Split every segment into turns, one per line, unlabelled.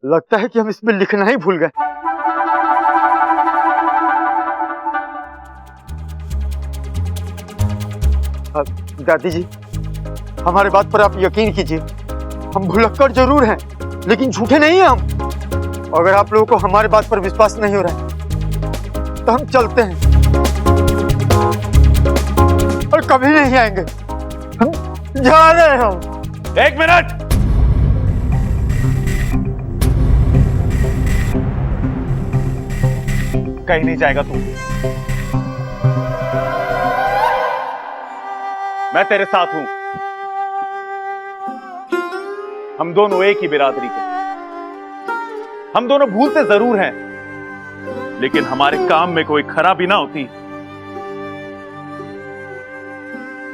लगता है कि हम इसमें लिखना ही भूल गए। दादी जी, हमारे बात पर आप यकीन कीजिए, हम भुलक्कड़ जरूर हैं लेकिन झूठे नहीं हैं हम। अगर आप लोगों को हमारे बात पर विश्वास नहीं हो रहा है तो हम चलते हैं और कभी नहीं आएंगे। हम जा रहे हैं। हम
1 मिनट। कहीं नहीं जाएगा तू। मैं तेरे साथ हूं। हम दोनों एक ही बिरादरी के। हम दोनों भूलते जरूर हैं, लेकिन हमारे काम में कोई खराबी ना होती।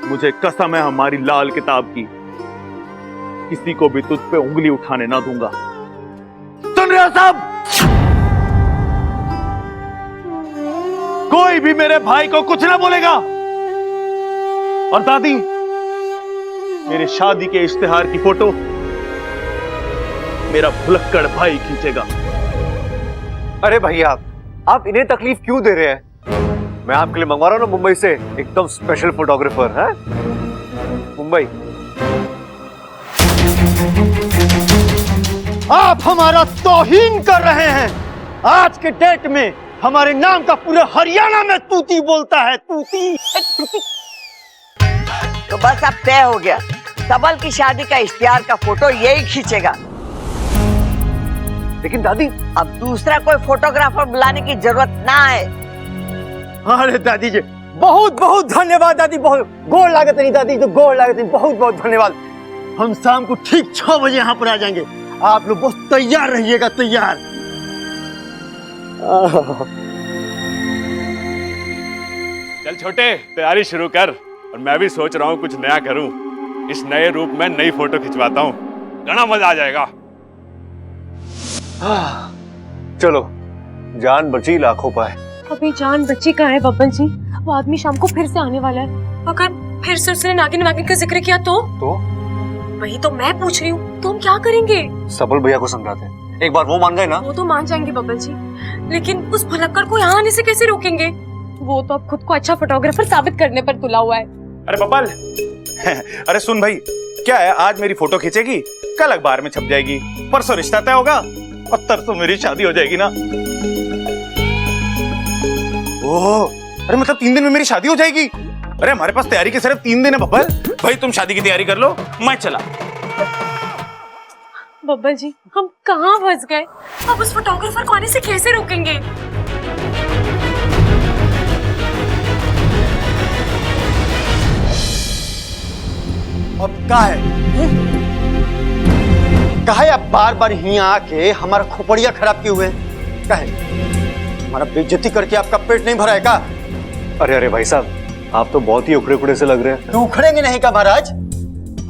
मुझे कसम है हमारी लाल किताब की, किसी को भी तुझ पे उंगली उठाने ना दूंगा। सुन रहे हो सब? कोई भी मेरे भाई को कुछ ना बोलेगा। और दादी, मेरे शादी के इश्तिहार की फोटो मेरा भुलक्कड़ भाई खींचेगा।
अरे भैया, आप इन्हें तकलीफ क्यों दे रहे हैं? मैं आपके लिए मंगवा रहा हूं ना मुंबई से एकदम स्पेशल फोटोग्राफर है। मुंबई।
आप हमारा तौहीन कर रहे हैं। आज के डेट में हमारे नाम का पूरे हरियाणा में तूती बोलता है। तूती।
तो बस अब तय हो गया, सबल की शादी का इश्तिहार का फोटो यही खींचेगा।
लेकिन दादी,
अब दूसरा कोई फोटोग्राफर बुलाने की जरूरत ना है।
अरे दादी जी, बहुत बहुत धन्यवाद दादी। बहुत गोड़ लागत नहीं दादी, तो गोड़ लागत नहीं। बहुत बहुत धन्यवाद। हम शाम को ठीक 6 बजे यहाँ पर आ जाएंगे। आप लोग बस तैयार रहिएगा, तैयार।
चल छोटे, तैयारी शुरू कर। और मैं भी सोच रहा हूं कुछ नया करूं। इस नए रूप में नई फोटो खिंचवाता हूं, घना मजा आ जाएगा।
चलो, जान बची लाखों पाए।
अभी जान बची कहाँ है बब्बन जी? वो आदमी शाम को फिर से आने वाला है। अगर फिर से उसने नागिन वागिन का जिक्र किया तो वही तो मैं पूछ रही हूँ। तो हम क्या करेंगे?
सबल भैया को समझाते हैं। एक बार वो मान गए ना।
वो तो मान जाएंगे बब्बन जी, लेकिन उस भुलक्कड़ को यहाँ आने से कैसे रोकेंगे? वो तो अब खुद को अच्छा फोटोग्राफर साबित करने पर तुला हुआ है।
अरे बब्बल, अरे सुन भाई, क्या है, आज मेरी फोटो खींचेगी, कल अखबार में छप जाएगी, परसों रिश्ता तय होगा और तरसों मेरी शादी हो जाएगी ना। ओह, अरे मतलब 3 दिन में मेरी शादी हो जाएगी। अरे हमारे पास तैयारी के सिर्फ 3 दिन है बब्बल। भाई तुम शादी की तैयारी कर लो, मैं चला।
बब्बन जी, हम कहाँ फंस गए? अब उस फोटोग्राफर को आने से कैसे रोकेंगे?
अब कहा है आप बार बार यहाँ आके हमारा खोपड़िया खराब किए हुए हैं? कहा है हमारा बेइज्जती करके आपका पेट नहीं भरा है का?
अरे अरे भाई साहब, आप तो बहुत ही उखड़े उखड़े से लग रहे हैं।
तो उखड़ेंगे नहीं का महाराज?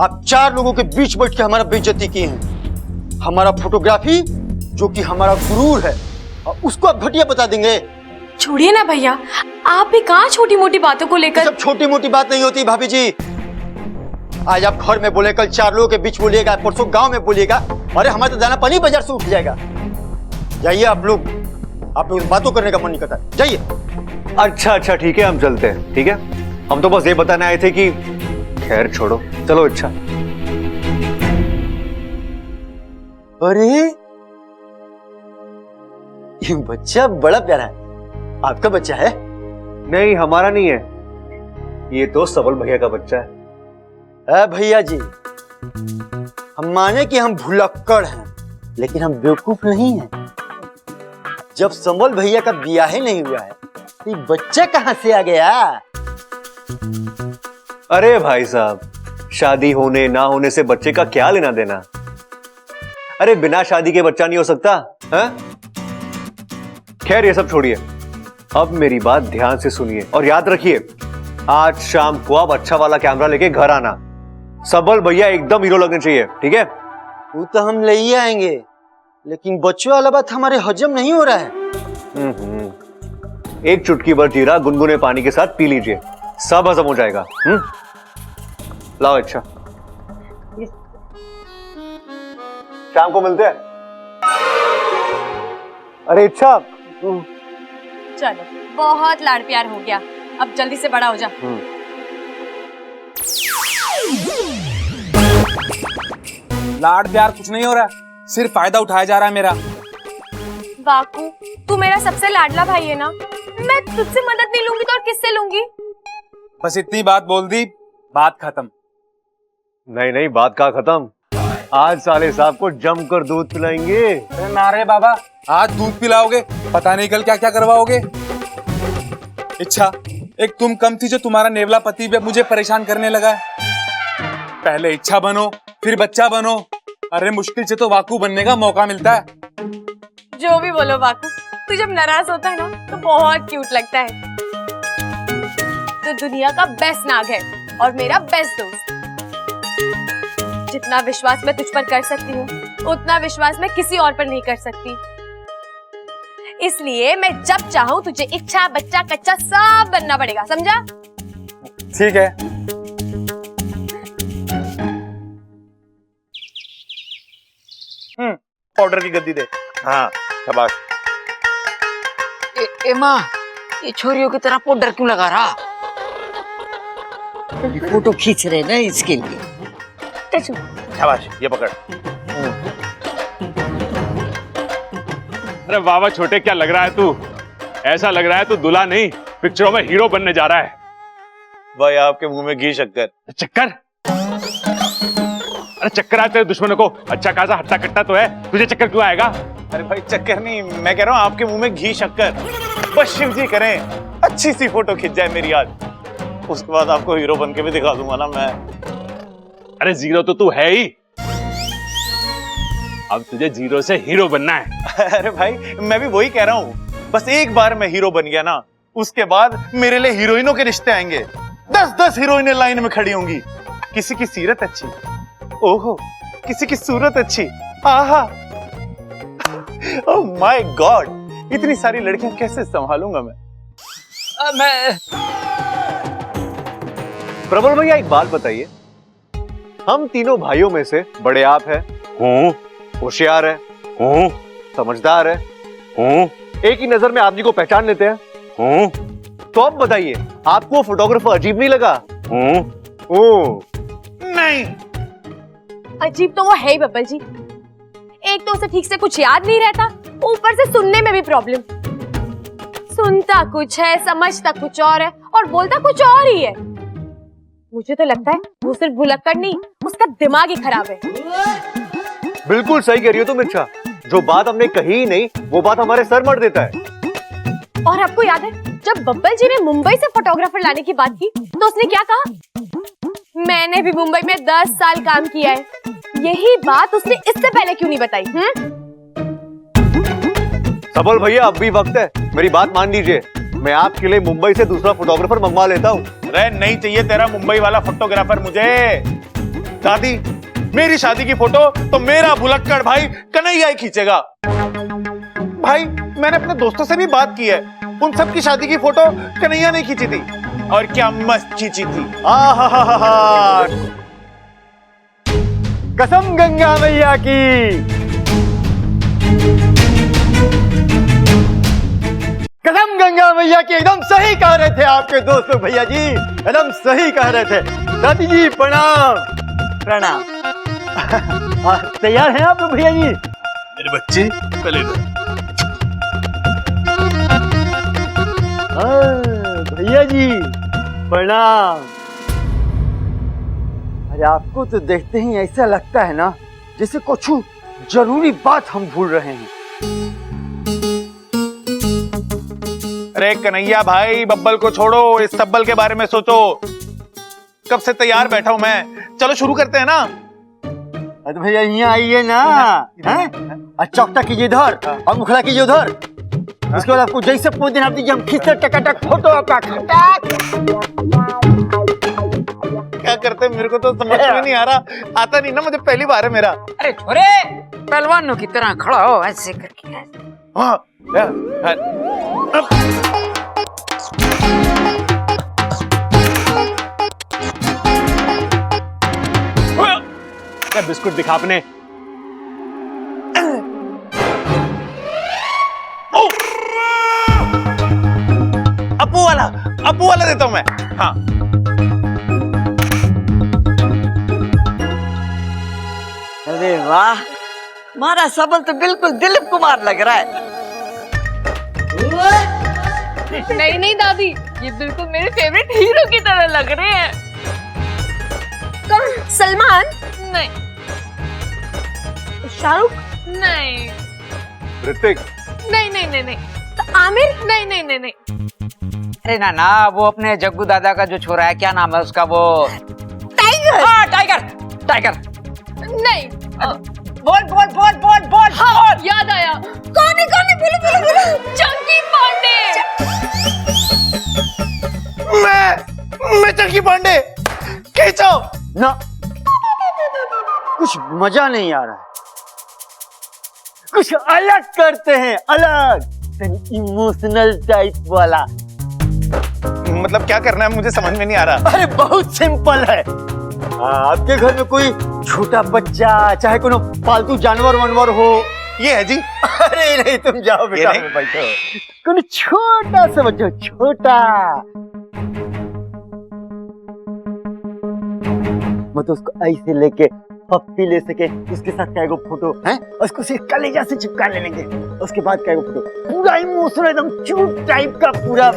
आप 4 लोगों के बीच बैठ के हमारा बेइज्जती किए हैं। हमारा फोटोग्राफी जो कि हमारा गुरूर है, और उसको आप घटिया बता देंगे?
छोड़िए ना भैया, आप भी कहाँ छोटी मोटी बातों को लेकर।
सब छोटी मोटी बात नहीं होती भाभी जी। आज आप घर में बोले, कल 4 लोगों के बीच बोलिएगा, परसों गांव में बोलिएगा। अरे हमारा तो दाना पानी बाजार से उठ जाएगा। जाइए आप लोग बातों करने का मन नहीं करता, जाइए।
अच्छा अच्छा ठीक है, हम चलते हैं। ठीक है, हम तो बस ये बताने आए थे कि खैर छोड़ो, चलो। अच्छा,
अरे ये बच्चा बड़ा प्यारा है। आपका बच्चा है?
नहीं, हमारा नहीं है, ये तो सबल भैया का बच्चा है।
भैया जी, हम माने कि हम भुलक्कड़ हैं, लेकिन हम बेवकूफ नहीं हैं। जब सबल भैया का ब्याह ही नहीं हुआ है तो ये बच्चा कहां से आ गया?
अरे भाई साहब, शादी होने ना होने से बच्चे का क्या लेना देना? अरे बिना शादी के बच्चा नहीं हो सकता है? खैर ये सब छोड़िए, अब मेरी बात ध्यान से सुनिए और याद रखिए, आज शाम को आप अच्छा वाला कैमरा लेके घर आना। सबल भैया एकदम हीरो लगने चाहिए, ठीक है?
वो तो हम ले ही आएंगे, लेकिन बच्चों वाला बात हमारे हजम नहीं हो रहा है।
एक चुटकी भर जीरा गुनगुने पानी के साथ पी लीजिए, सब हजम हो जाएगा। लाओ। अच्छा, शाम को मिलते हैं। अरे इच्छा
चलो बहुत लाड़ प्यार हो गया, अब जल्दी से बड़ा हो जा।
लाड प्यार कुछ नहीं हो रहा, सिर्फ फायदा उठाया जा रहा है मेरा।
बाकू, तू मेरा सबसे लाडला भाई है ना, मैं तुझसे मदद नहीं लूंगी तो और किससे लूंगी?
बस इतनी बात बोल दी, बात खत्म।
नहीं नहीं, बात का खत्म। आज साले साहब को जमकर दूध पिलाएंगे।
अरे नारे बाबा, आज दूध पिलाओगे, पता नहीं कल क्या क्या करवाओगे। इच्छा, एक तुम कम थी जो तुम्हारा नेवला पति भी अब मुझे परेशान करने लगा है। पहले इच्छा बनो, फिर बच्चा बनो। अरे मुश्किल से तो वाकू बनने का मौका मिलता है।
जो भी बोलो बाकू, तू जब नाराज होता है ना तो बहुत क्यूट लगता है। तो दुनिया का बेस्ट नाग है और मेरा बेस्ट दोस्त। जितना विश्वास मैं तुझ पर कर सकती हूँ, उतना विश्वास मैं किसी और पर नहीं कर सकती। इसलिए मैं जब चाहूँ तुझे इच्छा, बच्चा, कच्चा सब बनना पड़ेगा, समझा?
ठीक है।
पाउडर की गद्दी दे। हाँ शाबाश।
ए माँ, ये छोरियों की तरह पाउडर क्यों लगा रहा? फोटो खींच रहे ना इसके लिए।
शाबाश, ये पकड़।
अरे वाह वाह छोटे, क्या लग रहा है तू? ऐसा लग रहा है तू दूल्हा नहीं, पिक्चरों में हीरो बनने जा रहा है।
भाई आपके मुंह में घी शक्कर।
चक्कर? अरे चक्कर आए तेरे दुश्मनों को, अच्छा खासा हट्टा कट्टा तो है, तुझे चक्कर क्यों आएगा?
अरे भाई चक्कर नहीं, मैं कह रहा हूँ आपके मुंह में घी शक्कर। बस शिव जी करें, अच्छी सी फोटो खिंच जाए मेरी आज, उसके बाद आपको हीरो बन के भी दिखा दूंगा ना मैं।
अरे जीरो तो तू है ही, अब तुझे जीरो से हीरो बनना है।
अरे भाई मैं भी वही कह रहा हूँ, बस एक बार मैं हीरो बन गया ना, उसके बाद मेरे लिए हीरोइनों के रिश्ते आएंगे। 10-10 हीरोइनें लाइन में खड़ी होंगी। किसी की सीरत अच्छी, ओहो, किसी की सूरत अच्छी, आहा, ओह माय गॉड, इतनी सारी लड़कियां कैसे संभालूंगा मैं?
प्रबल भैया एक बात बताइए, हम तीनों भाइयों में से बड़े आप हैं,
हूँ,
होशियार है,
हूँ,
समझदार है,
हूँ,
एक ही नजर में आप जी को पहचान लेते हैं।
हूँ,
तो अब बताइए, आपको फोटोग्राफर अजीब नहीं लगा?
हूँ।
नहीं,
अजीब तो वो है ही बब्बल जी। एक तो उसे ठीक से कुछ याद नहीं रहता, ऊपर से सुनने में भी प्रॉब्लम। सुनता कुछ है, समझता कुछ और है और बोलता कुछ और ही है। मुझे तो लगता है वो सिर्फ भुलक्कड़ नहीं, उसका दिमाग ही खराब है।
बिल्कुल सही कह रही हो तुम इच्छा, जो बात हमने कही ही नहीं वो बात हमारे सर मर देता है।
और आपको याद है जब बब्बल जी ने मुंबई से फोटोग्राफर लाने की बात की तो उसने क्या कहा? मैंने भी मुंबई में 10 साल काम किया है, यही बात उसने इससे पहले क्यों नहीं बताई?
सबल भैया अब भी वक्त है, मेरी बात मान लीजिए, मैं आपके लिए मुंबई से दूसरा फोटोग्राफर मंगवा लेता हूँ।
अरे नहीं चाहिए तेरा मुंबई वाला फोटोग्राफर मुझे। दादी, मेरी शादी की फोटो तो मेरा भुलक्कड़ भाई कन्हैया ही खींचेगा। भाई मैंने अपने दोस्तों से भी बात की है, उन सब की शादी की फोटो कन्हैया ने खींची थी, और क्या मस्त खींची थी।
आहा, कसम गंगा मैया की, कसम गंगा मैया की, एकदम सही कह रहे थे आपके दोस्त लोग भैया जी, एकदम सही कह रहे थे। दादी जी प्रणाम।
प्रणाम।
तैयार हैं आप लोग भैया जी?
मेरे बच्चे पहले इधर।
भैया जी प्रणाम। अरे आपको तो देखते ही ऐसा लगता है ना जैसे कुछ जरूरी बात हम भूल रहे हैं।
अरे कन्हैया भाई, बब्बल को छोड़ो, इस सब्बल के बारे में सोचो। कब से तैयार बैठा हूं मैं, चलो शुरू करते हैं ना।
अरे भैया यहाँ आइए ना, हैं? चौकटा कीजिए इधर और मुखड़ा कीजिए उधर। उसके बाद आपको जैसे पूछ दिन आप दीजिए, हम खींचते टकाटक फोटो आपका खटाक।
क्या करते हैं मेरे को तो समझ में नहीं आ रहा, आता नहीं ना, मुझे पहली बार है मेरा।
अरे छोरे, पहलवानों की तरह खड़ा हो ऐसे करके।
हाँ,
क्या बिस्कुट दिखा अपने?
अप्पू वाला देता हूं मैं। हाँ
अरे वाह, हमारा सबल तो बिल्कुल दिलीप कुमार लग रहा है।
नहीं नहीं दादी, ये बिल्कुल मेरे फेवरेट हीरो की तरह लग रहे हैं। कौन? सलमान? नहीं। शाहरुख? नहीं।
ऋतिक?
नहीं नहीं नहीं नहीं। तो आमिर? नहीं नहीं नहीं नहीं।
अरे ना ना, वो अपने जग्गू दादा का जो छोरा है, क्या नाम है उसका, वो
टाइगर।
हाँ टाइगर, टाइगर।
नहीं।
बोल बोल बोल बोल बोल।
हाँ, याद आया। कौन है बोलो बोलो बोलो। चंकी पांडे।
मैं चंकी पांडे। खींचो
ना, कुछ मजा नहीं आ रहा है। कुछ अलग करते हैं, अलग इमोशनल टाइप वाला।
मतलब क्या करना है मुझे समझ में नहीं आ रहा।
अरे बहुत सिंपल है। आपके घर में कोई छोटा बच्चा, चाहे कोई पालतू जानवर वानवर हो।
ये है जी।
अरे नहीं, तुम जाओ बेटा,
नहीं?
बैठो। कोई छोटा सा बच्चा, छोटा, मतलब उसको ऐसे लेके पप्पी ले सके, उसके साथ क्या फोटो है, उसको सिर्फ कलेजा से चिपका लेंगे, उसके बाद क्या फोटो, पूरा इमोशनल एकदम क्यूट टाइप का पूरा।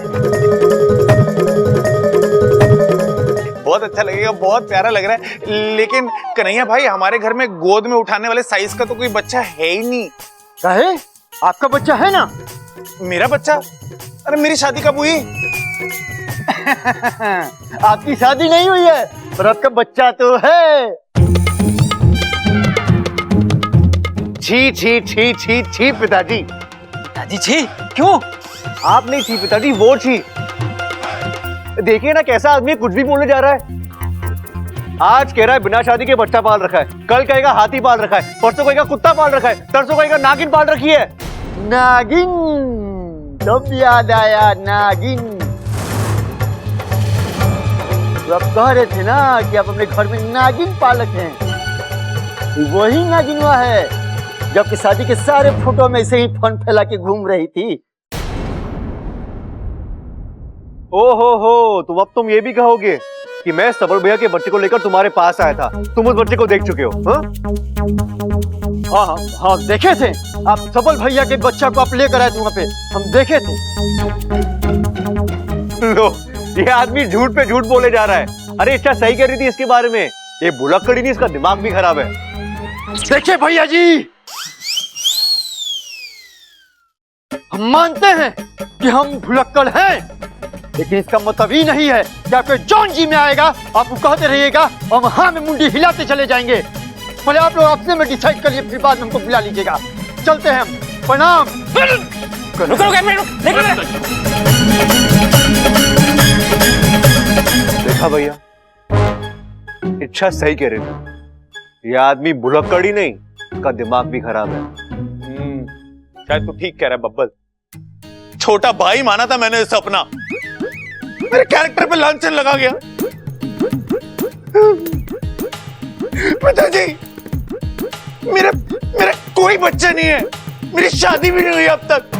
बहुत अच्छा लगेगा, बहुत प्यारा लग रहा है। लेकिन कन्हैया भाई, हमारे घर में गोद में उठाने वाले साइज का तो कोई बच्चा है ही नहीं।
कहे आपका बच्चा है ना?
मेरा बच्चा? अरे मेरी शादी कब हुई?
आपकी शादी नहीं हुई है, पर आपका बच्चा तो है। छी छी छी छी छी पिताजी।
पिताजी छी? क्यों? आप नहीं छी पिताजी, वो छी। देखिए ना कैसा आदमी कुछ भी बोलने जा रहा है। आज कह रहा है बिना शादी के बच्चा पाल रखा है, कल कहेगा हाथी पाल रखा है, परसों कहेगा कुत्ता पाल रखा है, तरसों कहेगा नागिन पाल रखी है।
नागिन, तब याद आया, नागिन। तो आप कह रहे थे ना कि आप अपने घर में नागिन पाल रखे हैं। वही नागिन हुआ है जबकि शादी के सारे फोटो में ऐसे ही फन फैला के घूम रही थी।
हो, तुम ये भी कहोगे कि मैं सबल भैया के बच्चे को लेकर तुम्हारे पास आया था, तुम उस बच्चे को देख चुके हो?
हाँ, देखे थे। आप सबल भैया के बच्चा को आप लेकर आए थे वहां पे, हम देखे थे।
लो, ये आदमी झूठ पे झूठ बोले जा रहा है। अरे इच्छा सही कह रही थी इसके बारे में, ये भुलक्कड़ ही नहीं, इसका दिमाग भी खराब है।
देखिए भैया जी, हम मानते हैं कि हम भुलक्कड़ हैं, लेकिन इसका मतलब ही नहीं है कि आपके जॉन जी में आएगा, आपको कहते रहिएगा और हाँ में मुंडी हिलाते चले जाएंगे। पहले आप लोग अपने में डिसाइड करिए, फिर बाद में हमको बुला लीजिएगा। चलते हैं हम। प्रणाम।
देखा भैया, इच्छा सही कह रही थी। ये आदमी भुलक्कड़ ही नहीं, इसका दिमाग भी खराब है।
शायद तू ठीक कह रहा है बब्बल। छोटा भाई माना था मैंने इसे अपना, मेरे कैरेक्टर पे लांछन लगा गया। पिताजी, मेरा कोई बच्चा नहीं है, मेरी शादी भी नहीं हुई अब तक।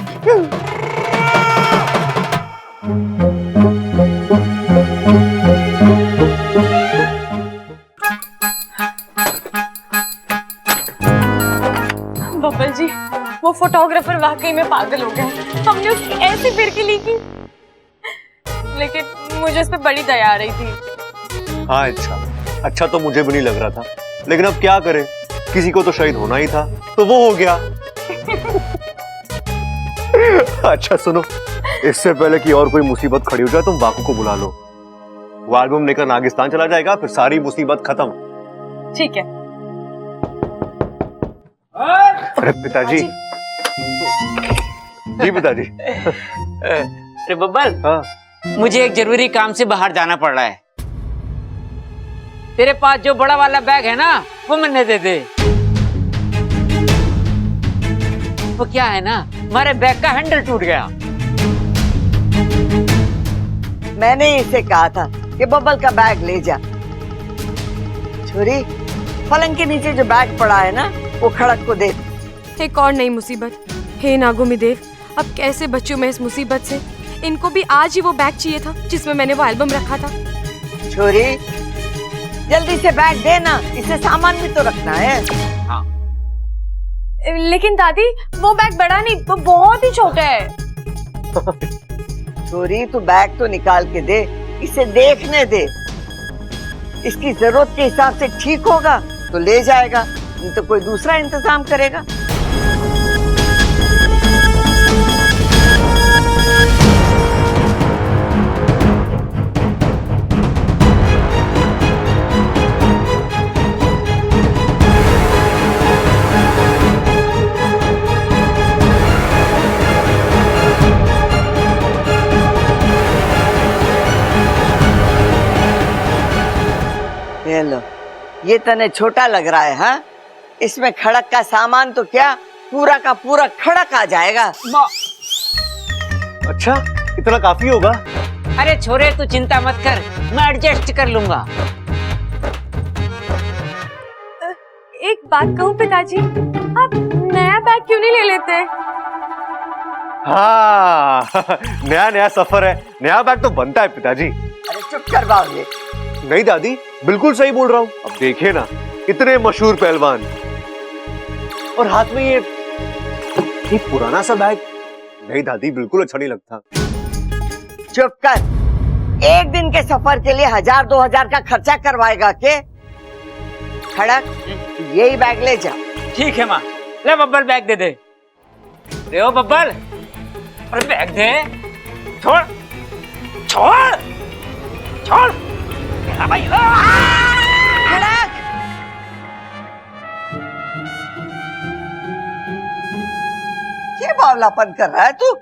बब्बल जी, वो फोटोग्राफर वाकई में पागल हो गया। हमने उसकी ऐसी फिरकी ली की, लेकिन मुझे उस पर बड़ी दया आ रही थी।
हाँ अच्छा तो मुझे भी नहीं लग रहा था, लेकिन अब क्या करें, किसी को तो शहीद होना ही था, तो वो हो गया। अच्छा सुनो, इससे पहले कि और कोई मुसीबत खड़ी हो जाए, तुम बाकू को बुला लो। वो एल्बम लेकर नागिस्तान चला जाएगा, फिर सारी मुसीबत खत्म।
ठीक है।
अरे पिताजी। जी पिताजी।
अरे बब्बल,
हाँ
मुझे एक जरूरी काम से बाहर जाना पड़ रहा है। तेरे पास जो बड़ा वाला बैग है ना, वो मैंने दे दे। वो क्या है ना, हमारे बैग का हैंडल टूट गया।
मैंने इसे कहा था कि बबल का बैग ले जा। छोरी, पलंग के नीचे जो बैग पड़ा है ना, वो खड़क को दे।
एक और नई मुसीबत। हे नागोमी देव, अब कैसे बच्चों में इस मुसीबत से? इनको भी आज ही वो बैग चाहिए था जिसमें मैंने वो एल्बम रखा था।
छोरी जल्दी से बैग देना, इसे सामान भी तो रखना है।
लेकिन दादी वो बैग बड़ा नहीं, वो बहुत ही छोटा है।
छोरी तू बैग तो निकाल के दे, इसे देखने दे। इसकी जरूरत के हिसाब से ठीक होगा तो ले जाएगा, नहीं तो कोई दूसरा इंतजाम करेगा। ये लो, ये तने छोटा लग रहा है, हाँ? इसमें खड़क का सामान तो क्या पूरा का पूरा खड़क आ जाएगा।
अच्छा, इतना काफी होगा?
अरे छोरे तू चिंता मत कर, मैं एडजस्ट कर लूंगा।
एक बात कहूँ पिताजी, आप नया बैग क्यों नहीं ले लेते?
हाँ नया नया सफर है, नया बैग तो बनता है पिताजी।
अरे चुप कर बाबू।
नहीं दादी, बिल्कुल सही बोल रहा हूँ। अब देखिए ना, इतने मशहूर पहलवान और हाथ में ये पुराना सा बैग। नहीं दादी, बिल्कुल अच्छा नहीं लगता।
चुप कर। एक दिन के सफर के लिए 1000-2000 का खर्चा करवाएगा के? खड़क, यही बैग ले जा।
ठीक है माँ, ले बब्बल बैग दे दे। रे ओ बब्बल, अरे बैग दे। छोड़ छोड़ छोड़ भाई।
खड़क, ये बावलापन कर रहा है तू?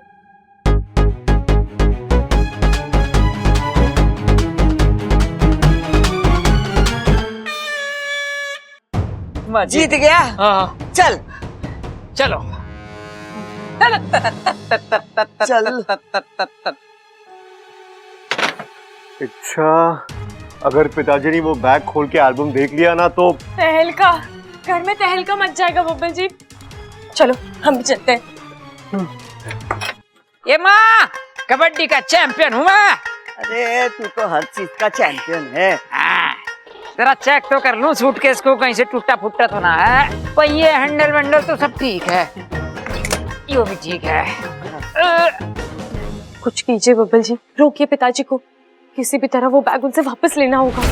जीत गया?
हाँ
चल
चलो।
चल।
अच्छा, अगर पिताजी ने वो बैग खोल के एल्बम देख लिया ना तो
तहलका, घर में तहलका मच जाएगा बब्बल जी। चलो हम भी चलते हैं।
ये माँ, कबड्डी का चैंपियन हूँ मैं।
अरे तू तो हर चीज का चैंपियन है।
हाँ, जरा चेक तो कर लूं सूटकेस को, कहीं से टूटा फुटा तो ना है। पहिए हैंडल वैंडल तो सब ठीक है, यो भी ठीक है।
कुछ कीजिए बब्बल जी, रोकिए पिताजी को। किसी भी तरह वो बैग उनसे वापस लेना होगा।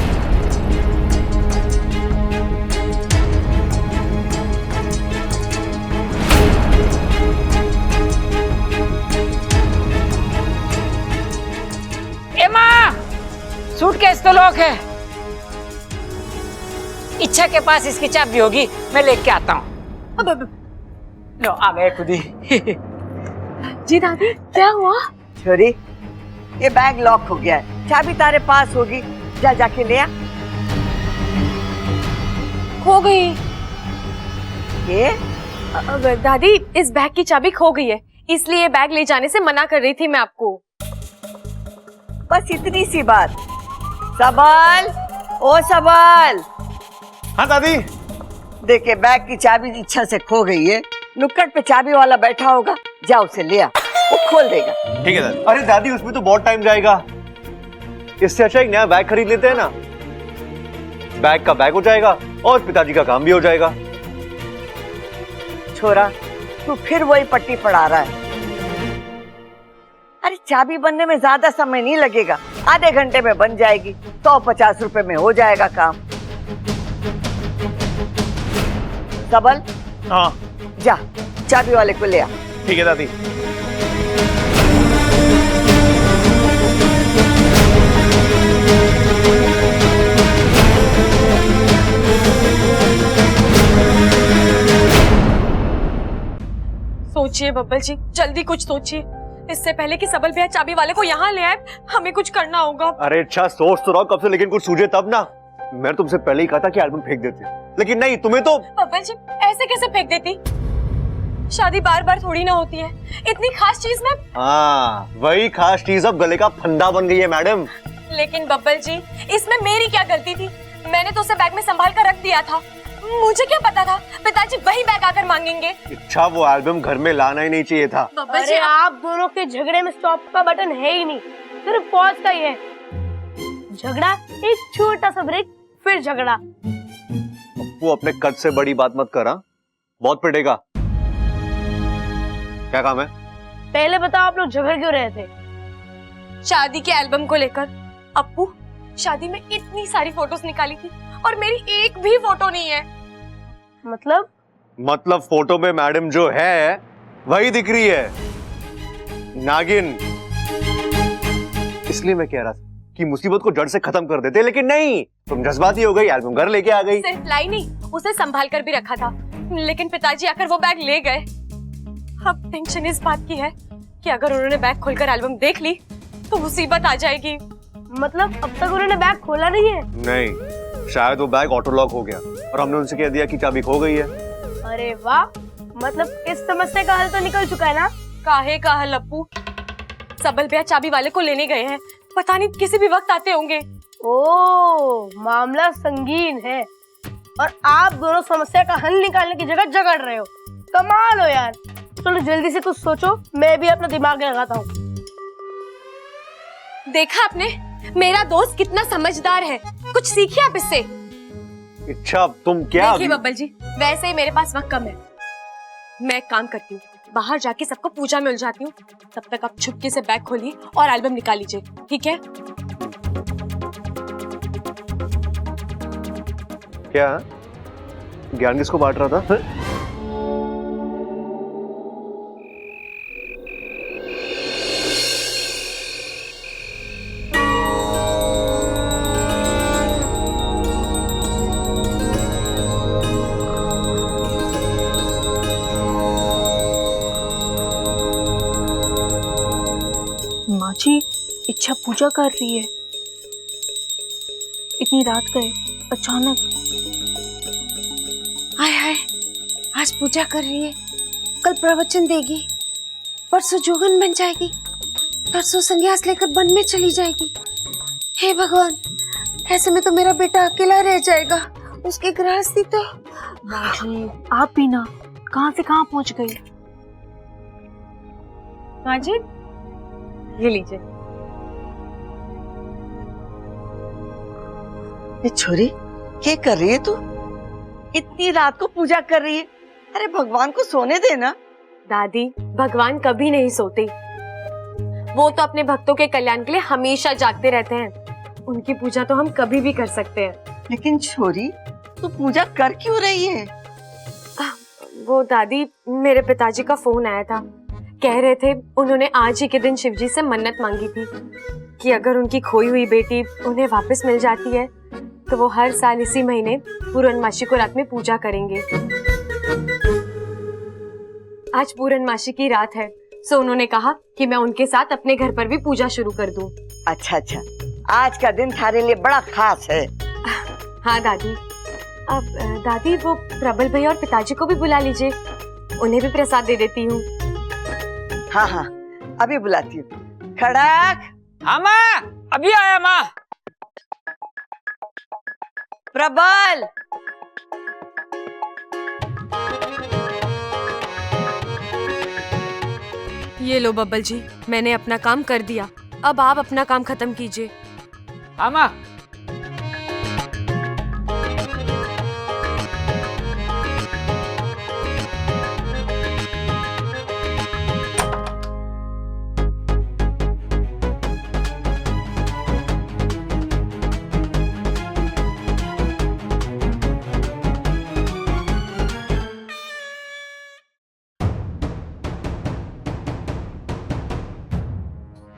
ए माँ, सूटकेस तो लॉक है। इच्छा के पास इसकी चाबी होगी, मैं लेके आता हूँ। लो आ गए खुद ही।
जी दादी, क्या हुआ?
छोरी, ये बैग लॉक हो गया है, चाबी तारे पास होगी, जा जाके ले आ।
खो गई।
ये
अब दादी, इस बैग की चाबी खो गई है, इसलिए बैग ले जाने से मना कर रही थी मैं आपको।
बस इतनी सी बात। सबल, ओ सबल।
हाँ दादी।
देखे बैग की चाबी इच्छा से खो गई है, नुक्कड़ पे चाबी वाला बैठा होगा, जा उसे ले आ, वो खोल देगा।
ठीक है दादी।
अरे दादी, उसमें तो बहुत टाइम जाएगा। इससे अच्छा एक नया बैग खरीद लेते हैं ना। बैग का बैग हो जाएगा और पिताजी का काम भी हो जाएगा।
छोरा, तू फिर वही पट्टी पढ़ा रहा है। अरे चाबी बनने में ज्यादा समय नहीं लगेगा, आधे घंटे में बन जाएगी। 150 रुपए में हो जाएगा काम। सबल,
हाँ
जा चाबी वाले को ले आ।
ठीक है दादी।
सोचिए बब्बल जी, जल्दी कुछ सोचिए, इससे पहले कि सबल भैया चाबी वाले को यहाँ ले आए। हमें कुछ करना होगा।
अरे अच्छा, सोच तो रहा हूं कब से, लेकिन कुछ सूझे तब ना। मैं तुमसे पहले ही कहा था कि एल्बम फेंक देते, लेकिन नहीं, तुम्हें तो।
बब्बल जी ऐसे कैसे फेंक देती? शादी बार बार थोड़ी ना होती है, इतनी खास चीज में।
हाँ, वही खास चीज अब गले का फंदा बन गई है मैडम।
लेकिन बब्बल जी, इसमें मेरी क्या गलती थी? मैंने तो उसे बैग में संभाल कर रख दिया था। मुझे क्या पता था पिताजी वही बैग आकर मांगेंगे।
इच्छा, वो एल्बम घर में लाना ही नहीं चाहिए था।
बब्बल जी
अरे आप दोनों के झगड़े में स्टॉप का बटन है ही नहीं, सिर्फ पॉज का ही है। झगड़ा, एक छोटा सा ब्रेक, फिर झगड़ा।
वो अपने कद से बड़ी बात मत कर, हाँ? बहुत पिटेगा। क्या काम है?
पहले बताओ आप लोग झगड़ क्यों रहे थे?
शादी के एल्बम को लेकर। अप्पू, शादी में इतनी सारी फोटोज निकाली थी और मेरी एक भी फोटो नहीं है।
मतलब फोटो में मैडम जो है वही दिख रही है, नागिन। इसलिए मैं कह रहा था कि मुसीबत को जड़ से खत्म कर देते, लेकिन नहीं, तुम जज्बाती हो गई, एल्बम घर लेके आ गई।
सिर्फ लाई नहीं, उसे संभाल कर भी रखा था, लेकिन पिताजी आकर वो बैग ले गए। अब टेंशन इस बात की है कि अगर उन्होंने बैग खोलकर एल्बम देख ली तो मुसीबत आ जाएगी।
मतलब अब तक उन्होंने बैग खोला नहीं है?
नहीं, शायद वो बैग ऑटो लॉक हो गया और हमने उनसे कह दिया कि चाबी खो गई है।
अरे वाह, मतलब इस समस्या का हल तो निकल चुका है ना?
काहे का हल अप्पू? सबल भैया चाबी वाले को लेने गए हैं, पता नहीं किसी भी वक्त आते होंगे।
ओ, मामला संगीन है और आप दोनों समस्या का हल निकालने की जगह झगड़ रहे हो। कमाल हो यार। चलो जल्दी से कुछ सोचो, मैं भी अपना दिमाग लगाता हूँ।
देखा आपने, मेरा दोस्त कितना समझदार है, कुछ सीखिए आप इससे।
इच्छा, तुम क्या?
देखिए बब्बल जी, वैसे ही मेरे पास वक्त कम है, मैं एक काम करती हूँ, बाहर जाके सबको पूजा में उलझाती हूँ। तब तक आप छुपके से बैग खोलिए और एल्बम निकाल लीजिए, ठीक है?
क्या ज्ञान किसको बांट रहा था?
माँ जी, इच्छा पूजा कर रही है, इतनी रात गए अचानक।
हाय हाय, आज पूजा कर रही है, कल प्रवचन देगी, परसों जोगन बन जाएगी, परसों संन्यास लेकर वन में चली जाएगी। हे भगवान, ऐसे में तो मेरा बेटा अकेला रह जाएगा, उसकी गृहस्थी तो।
माँ जी, आप भी ना कहाँ से कहाँ पहुँच गई।
माँ जी, ये लीजिए।
ये छोरी क्या कर रही है तू? इतनी रात को पूजा कर रही है? अरे भगवान को सोने देना।
दादी, भगवान कभी नहीं सोते, वो तो अपने भक्तों के कल्याण के लिए हमेशा जागते रहते हैं। उनकी पूजा तो हम कभी भी कर सकते हैं।
लेकिन छोरी, तू पूजा कर क्यों रही है?
वो दादी, मेरे पिताजी का फोन आया था, कह रहे थे उन्होंने आज ही के दिन शिवजी से मन्नत मांगी थी कि अगर उनकी खोई हुई बेटी उन्हें वापस मिल जाती है तो वो हर साल इसी महीने पूर्णमासी को रात में पूजा करेंगे। आज पूर्णमासी की रात है, सो उन्होंने कहा कि मैं उनके साथ अपने घर पर भी पूजा शुरू कर दूं।
अच्छा अच्छा, आज का दिन थारे लिए बड़ा खास है।
हाँ दादी। अब दादी, वो प्रबल भैया और पिताजी को भी बुला लीजिए, उन्हें भी प्रसाद दे देती हूँ।
हाँ हाँ, अभी बुलाती हूँ। खड़क।
हाँ माँ, अभी आया माँ।
प्रबल।
ये लो बब्बल जी, मैंने अपना काम कर दिया, अब आप अपना काम खत्म कीजिए।
हाँ माँ।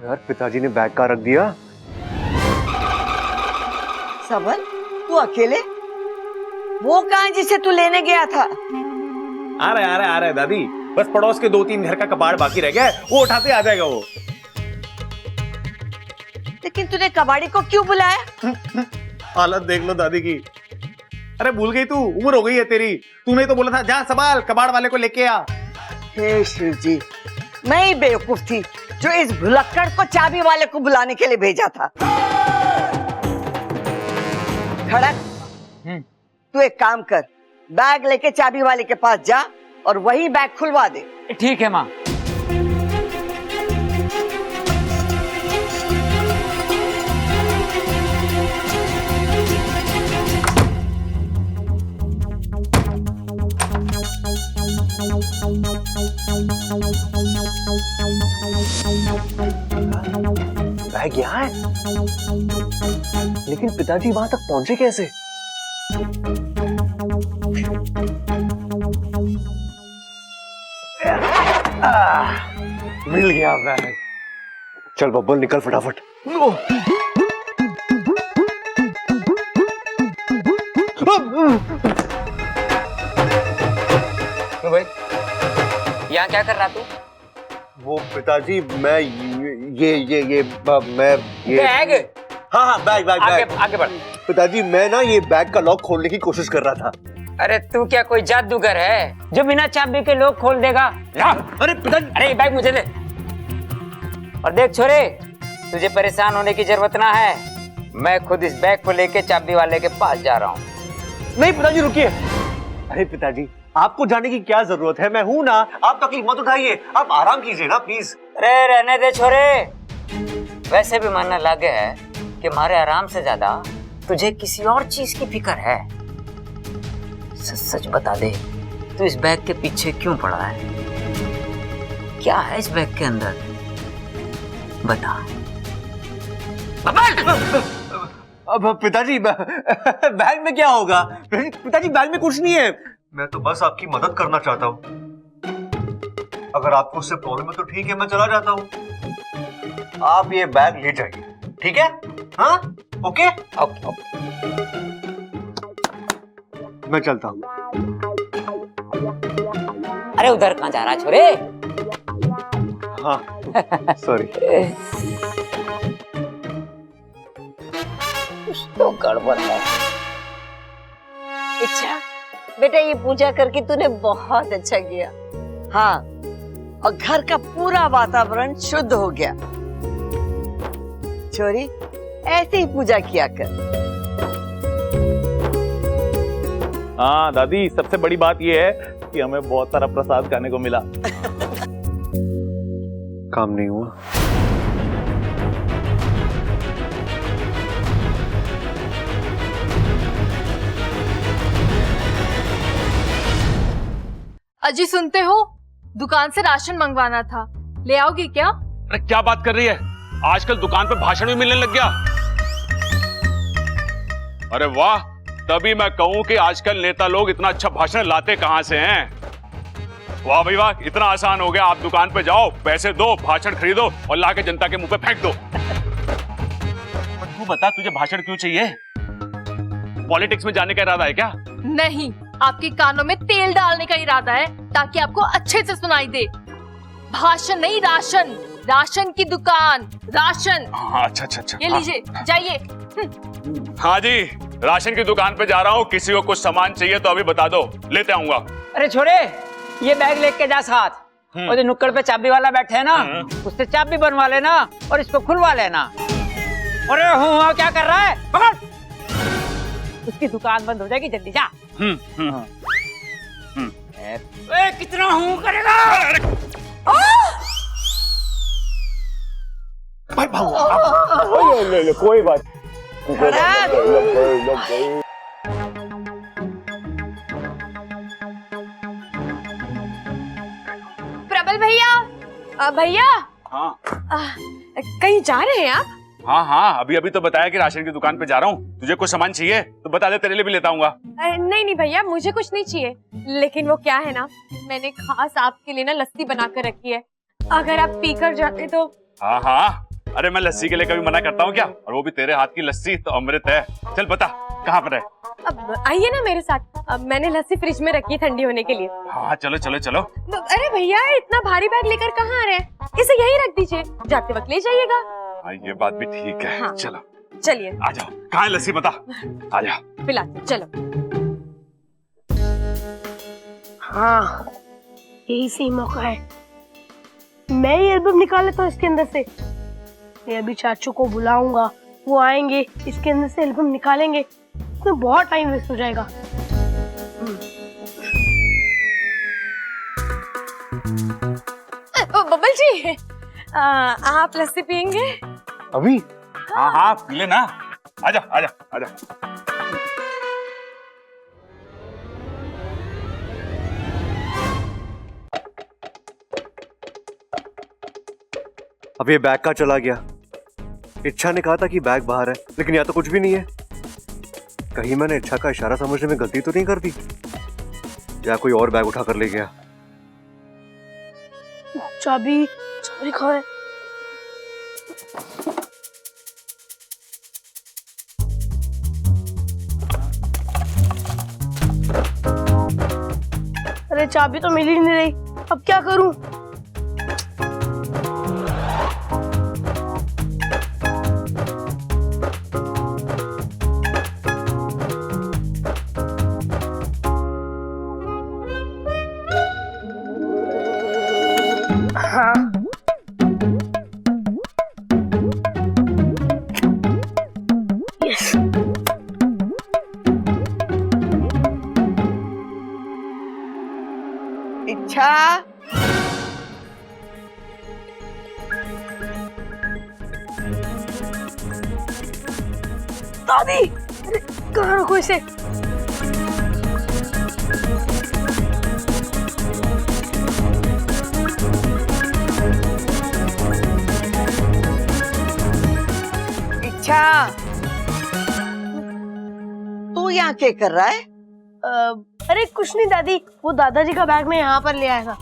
यार, पिताजी ने बैग कहाँ रख दिया?
सबल, तू अकेले? वो कहाँ जिसे तू लेने गया था?
आ रहे दादी, बस पड़ोस के 2-3 घर का कबाड़ बाकी रह गया है, वो उठाते आ जाएगा वो।
लेकिन तूने कबाड़ी को क्यों बुलाया?
हालत देख लो दादी की। अरे भूल गई तू, उम्र हो गई है तेरी, तूने तो बोला था जा संभाल, कबाड़ वाले को लेके आ।
हे शिव जी, मैं ही बेवकूफ थी जो इस भुलक्कड़ को चाबी वाले को बुलाने के लिए भेजा था। खड़क, तू एक काम कर, बैग लेके चाबी वाले के पास जा और वही बैग खुलवा दे।
ठीक है माँ।
बैग यहाँ है, लेकिन पिताजी वहां तक पहुंचे कैसे? मिल गया बैग। चल बब्बल निकल फटाफट।
भाई यहाँ क्या कर रहा तू?
वो पिताजी मैं मैं
बैग।
हाँ बैग बैग
आगे
बैग।
आगे बढ़।
पिताजी मैं ना ये बैग का लॉक खोलने की कोशिश कर रहा था।
अरे तू क्या कोई जादूगर है जो बिना चाबी के लोग खोल देगा? ला।
अरे पिताजी,
अरे ये बैग मुझे दे। और देख छोरे, तुझे परेशान होने की जरूरत ना है, मैं खुद इस बैग को लेके चाबी वाले के पास जा रहा हूँ।
नहीं पिताजी रुकिए। अरे पिताजी आपको जाने की क्या जरूरत है, मैं हूं ना, आप तकलीफ मत उठाइए, आप आराम कीजिए ना प्लीज।
अरे रहने दे छोरे, वैसे भी मानने लगे है कि हमारे आराम से ज्यादा तुझे किसी और चीज की फिक्र है। सच सच बता दे, तू इस बैग के पीछे क्यों पड़ा है? क्या है इस बैग के अंदर? बता।
अब पिताजी बैग में क्या होगा? पिताजी बैग में कुछ नहीं है, मैं तो बस आपकी मदद करना चाहता हूँ। अगर आपको उससे प्रॉब्लम है तो ठीक है, मैं चला जाता हूँ। आप ये बैग ले जाइए, ठीक है? हाँ ओके
ओके ओके।
मैं चलता हूँ।
अरे उधर कहाँ जा रहा छोरे?
हाँ सॉरी।
कुछ तो गड़बड़ है।
अच्छा बेटा, ये पूजा करके तूने बहुत अच्छा किया। हाँ, और घर का पूरा वातावरण शुद्ध हो गया। छोरी, ऐसे ही पूजा किया कर।
हाँ दादी, सबसे बड़ी बात यह है कि हमें बहुत सारा प्रसाद खाने को मिला।
काम नहीं हुआ।
अजी सुनते हो, दुकान से राशन मंगवाना था, ले आओगी क्या?
अरे क्या बात कर रही है, आजकल दुकान पे भाषण भी मिलने लग गया। अरे वाह, तभी मैं कहूं कि आजकल नेता लोग इतना अच्छा भाषण लाते कहां से हैं। वाह भाई वाह, इतना आसान हो गया। आप दुकान पे जाओ, पैसे दो, भाषण खरीदो और लाके जनता के मुंह पे फेंक दो। तू बता, तुझे भाषण क्यों चाहिए? पॉलिटिक्स में जाने का इरादा है क्या?
नहीं, आपके कानों में तेल डालने का इरादा है ताकि आपको अच्छे से सुनाई दे। भाषण नहीं, राशन। राशन की दुकान, राशन।
हाँ अच्छा अच्छा अच्छा।
ये लीजिए, जाइए।
हाँ जी, राशन की दुकान पे जा रहा हूँ। किसी को कुछ सामान चाहिए तो अभी बता दो, लेते आऊंगा।
अरे छोरे, ये बैग लेके जा साथ, और जो नुक्कड़ पे चाबी वाला बैठे है ना, उससे चाबी बनवा लेना और इसको खुलवा लेना। अरे हूँ क्या कर रहा है? पकड़, उसकी दुकान बंद हो जाएगी, जल्दी जा। कितना हूँ करेगा?
भाई भागो। ले कोई बात।
प्रबल भैया, भैया।
हाँ
कहीं जा रहे हैं आप?
हाँ हाँ, अभी अभी तो बताया कि राशन की दुकान पे जा रहा हूँ। तुझे कुछ सामान चाहिए तो बता दे, तेरे लिए भी लेता आऊंगा।
नहीं नहीं भैया, मुझे कुछ नहीं चाहिए, लेकिन वो क्या है ना, मैंने खास आपके लिए ना लस्सी बना कर रखी है, अगर आप पीकर जाते तो।
हाँ हाँ, अरे मैं लस्सी के लिए कभी मना करता हूँ क्या? और वो भी तेरे हाथ की लस्सी तो अमृत है। चल बता, कहाँ पर है?
अब आइए ना मेरे साथ, अब मैंने लस्सी फ्रिज में रखी है ठंडी होने के लिए।
हाँ चलो चलो चलो।
अरे भैया, इतना भारी बैग लेकर कहाँ आ रहे हैं? इसे यहीं रख दीजिए, जाते वक्त ले जाइएगा।
हाँ ये बात भी ठीक है।
हाँ।
चलो
चलिए,
आ जाओ। कहाँ है लस्सी, बता। आ जा।
पिलाते, चलो।
हाँ, यही सही मौका है। मैं ये एल्बम निकाल लेता हूँ इसके अंदर से। मैं अभी चाचू को बुलाऊंगा, वो आएंगे, इसके अंदर से एल्बम निकालेंगे, इसमें बहुत टाइम वेस्ट हो जाएगा।
जी आप लस्सी पियेंगे?
अभी?
हाँ हाँ पी लेना। आजा आजा आजा।
अब ये बैग का चला गया। इच्छा ने कहा था कि बैग बाहर है, लेकिन यहाँ तो कुछ भी नहीं है। कहीं मैंने इच्छा का इशारा समझने में गलती तो नहीं कर दी, या कोई और बैग उठा कर ले गया?
चाबी चाबी कहाँ है? अरे चाबी तो मिल ही नहीं रही, अब क्या करूं?
इच्छा,
दादी अरे कहाँ रखो इसे?
इच्छा, तू यहाँ क्या कर रहा है?
अरे कुछ नहीं दादी, वो दादाजी का बैग मैं यहाँ पर ले आया था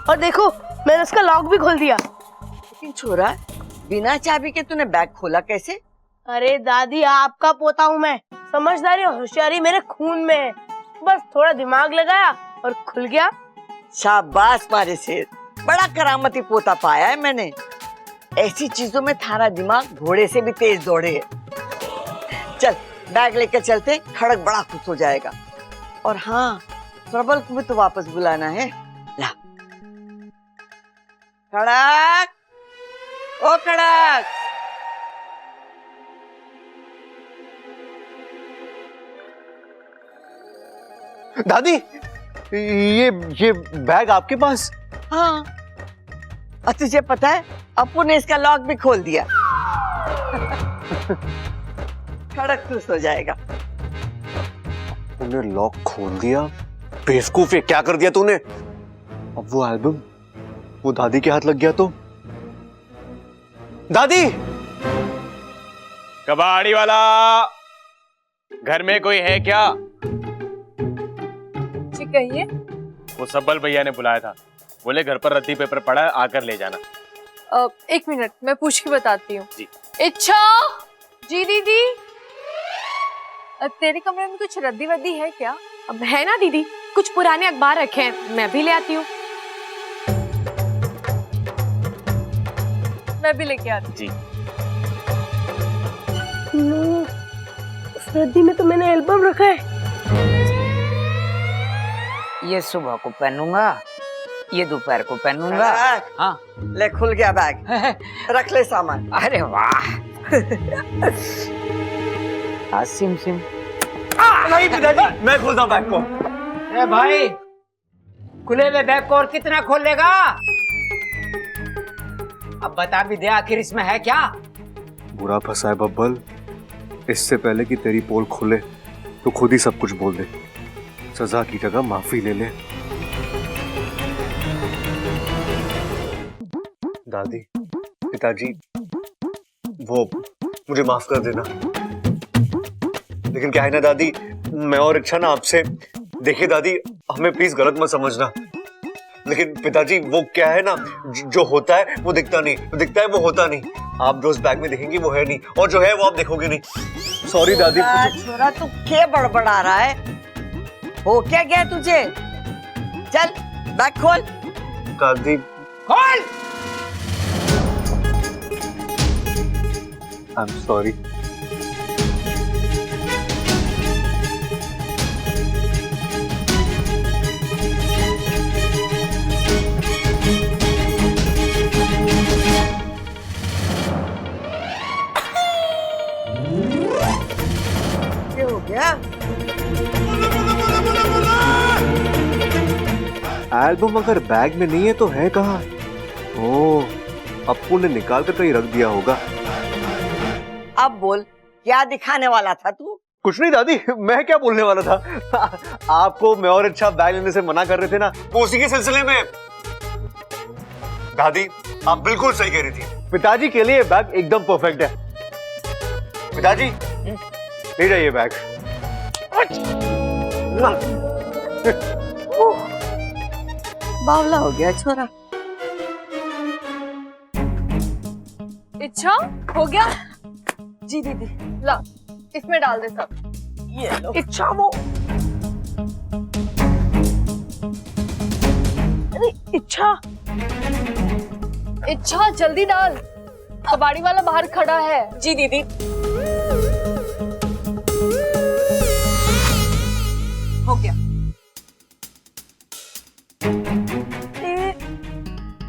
और देखो मैंने उसका लॉक भी खोल दिया।
लेकिन छोरा, बिना चाबी के तूने बैग खोला कैसे?
अरे दादी आपका पोता हूँ मैं, समझदारी और होशियारी मेरे खून में है। बस थोड़ा दिमाग लगाया और खुल गया।
शाबाश मारे शेर, बड़ा करामती पोता पाया है मैंने। ऐसी चीजों में थारा दिमाग घोड़े से भी तेज दौड़े है। चल बैग लेकर चलते, खड़क बड़ा खुश हो जाएगा। और हाँ, प्रबल को भी तो वापस बुलाना है। ला खड़क, ओ खड़क,
दादी, ये बैग आपके पास?
हाँ, और तुझे पता है अपू ने इसका लॉक भी खोल दिया। खड़क खुश हो जाएगा।
तूने लॉक खोल दिया? बेवकूफ है, क्या कर दिया तूने? अब वो एल्बम वो दादी के हाथ लग गया तो? दादी!
कबाड़ी वाला, घर में कोई है क्या?
जी कहिए।
वो सब्बल भैया ने बुलाया था, बोले घर पर रद्दी पेपर पड़ा है, आकर ले जाना।
एक मिनट मैं पूछ के बताती हूँ।
जी।
इच्छा, जी दीदी, तेरे कमरे में कुछ रद्दी वद्दी है क्या? अब है ना दीदी, कुछ पुराने अखबार रखे हैं, मैं भी ले आती हूँ। मैं भी लेके आती हूँ।
जी।
उस रद्दी में तो मैंने एल्बम रखा है।
ये सुबह को पहनूंगा, ये दोपहर को पहनूंगा।
खड़क,
हाँ
ले खुल गया बैग, रख ले सामान।
अरे वाह। SIM SIM.
नहीं पिताजी, मैं खोलता हूँ बैग को।
अरे भाई, खुले हुए बैग को और कितना खोल लेगा? अब बता भी दे, आखिर इसमें है क्या?
बुरा फंसा है बब्बल, इससे पहले कि तेरी पोल खुले तो खुद ही सब कुछ बोल दे। सजा की जगह माफी ले ले। दादी, पिताजी, वो मुझे माफ कर देना। लेकिन क्या है ना दादी, मैं और इच्छा ना आपसे, देखिए दादी, हमें प्लीज गलत मत समझना, लेकिन पिताजी वो क्या है ना, जो होता है वो दिखता नहीं, वो दिखता है वो होता नहीं। आप जो उस बैग में देखेंगे वो है नहीं, और जो है वो आप देखोगे नहीं। सॉरी दादी।
छोरा तू क्या बड़बड़ा रहा है? हो क्या गया तुझे? चल बैग खोल।
दादी
खोल।
I am sorry.
क्या हो गया?
एल्बम अगर बैग में नहीं है तो है कहाँ? ओह, अप्पू ने निकाल कर कहीं रख दिया होगा।
अब बोल, क्या दिखाने वाला था तू?
कुछ नहीं दादी, मैं क्या बोलने वाला था। आपको मैं और अच्छा बैग लेने से मना कर रहे थे ना, वो उसी के सिलसिले में। दादी आप बिल्कुल सही कह रही थी, पिताजी के लिए बैग एकदम परफेक्ट है। पिताजी ले जाइए बैग।
बावला हो गया छोरा।
इच्छा हो गया? जी दीदी, ला इसमें डाल दे सब।
ये लो।
इच्छा वो, अरे इच्छा,
इच्छा जल्दी डाल, कबाड़ी वाला बाहर खड़ा है। जी दीदी। हो गया।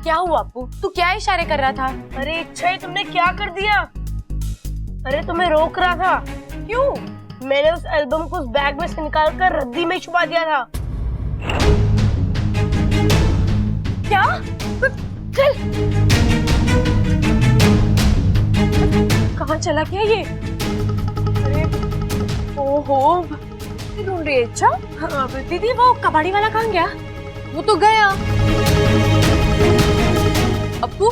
क्या हुआ अप्पू, तू क्या इशारे कर रहा था?
अरे इच्छा ही तुमने क्या कर दिया? अरे तुम्हें रोक रहा था।
क्यों?
मैंने उस एल्बम को उस बैग में से निकाल कर रद्दी में छुपा दिया था।
क्या? चल। कहाँ चला गया ये? अरे ओहो, ढूंढ रही है इच्छा? हाँ, दीदी वो कबाड़ी वाला कहाँ गया? वो तो गया। अप्पू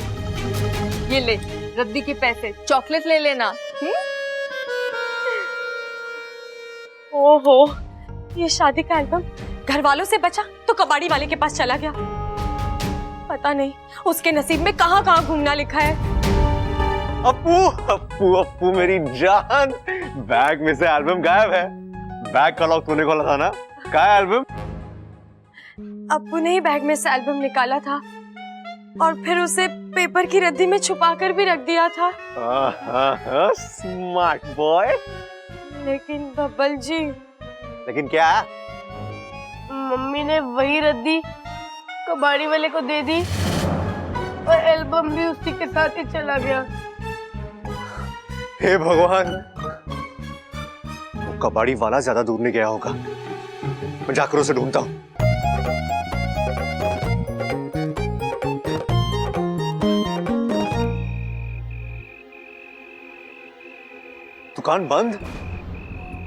ये ले रद्दी के पैसे, चॉकलेट ले लेना। ओहो, ये शादी का एल्बम घर वालों से बचा तो कबाड़ी वाले के पास चला गया। पता नहीं उसके नसीब में कहाँ कहाँ घूमना लिखा है।
अप्पू अप्पू अप्पू मेरी जान, बैग में से एल्बम गायब है। बैग का लॉक तूने खोला था ना? क्या है एल्बम?
अप्पू ने ही बैग में से एल्बम निकाला था और फिर उसे पेपर की रद्दी में छुपा कर भी रख दिया था।
Smart boy.
लेकिन बब्बल जी।
लेकिन क्या?
मम्मी ने वही रद्दी कबाड़ी वाले को दे दी और एल्बम भी उसी के साथ ही चला गया।
हे भगवान, वो कबाड़ी वाला ज्यादा दूर नहीं गया होगा। मैं जाकर उसे ढूंढता हूँ। दुकान बंद?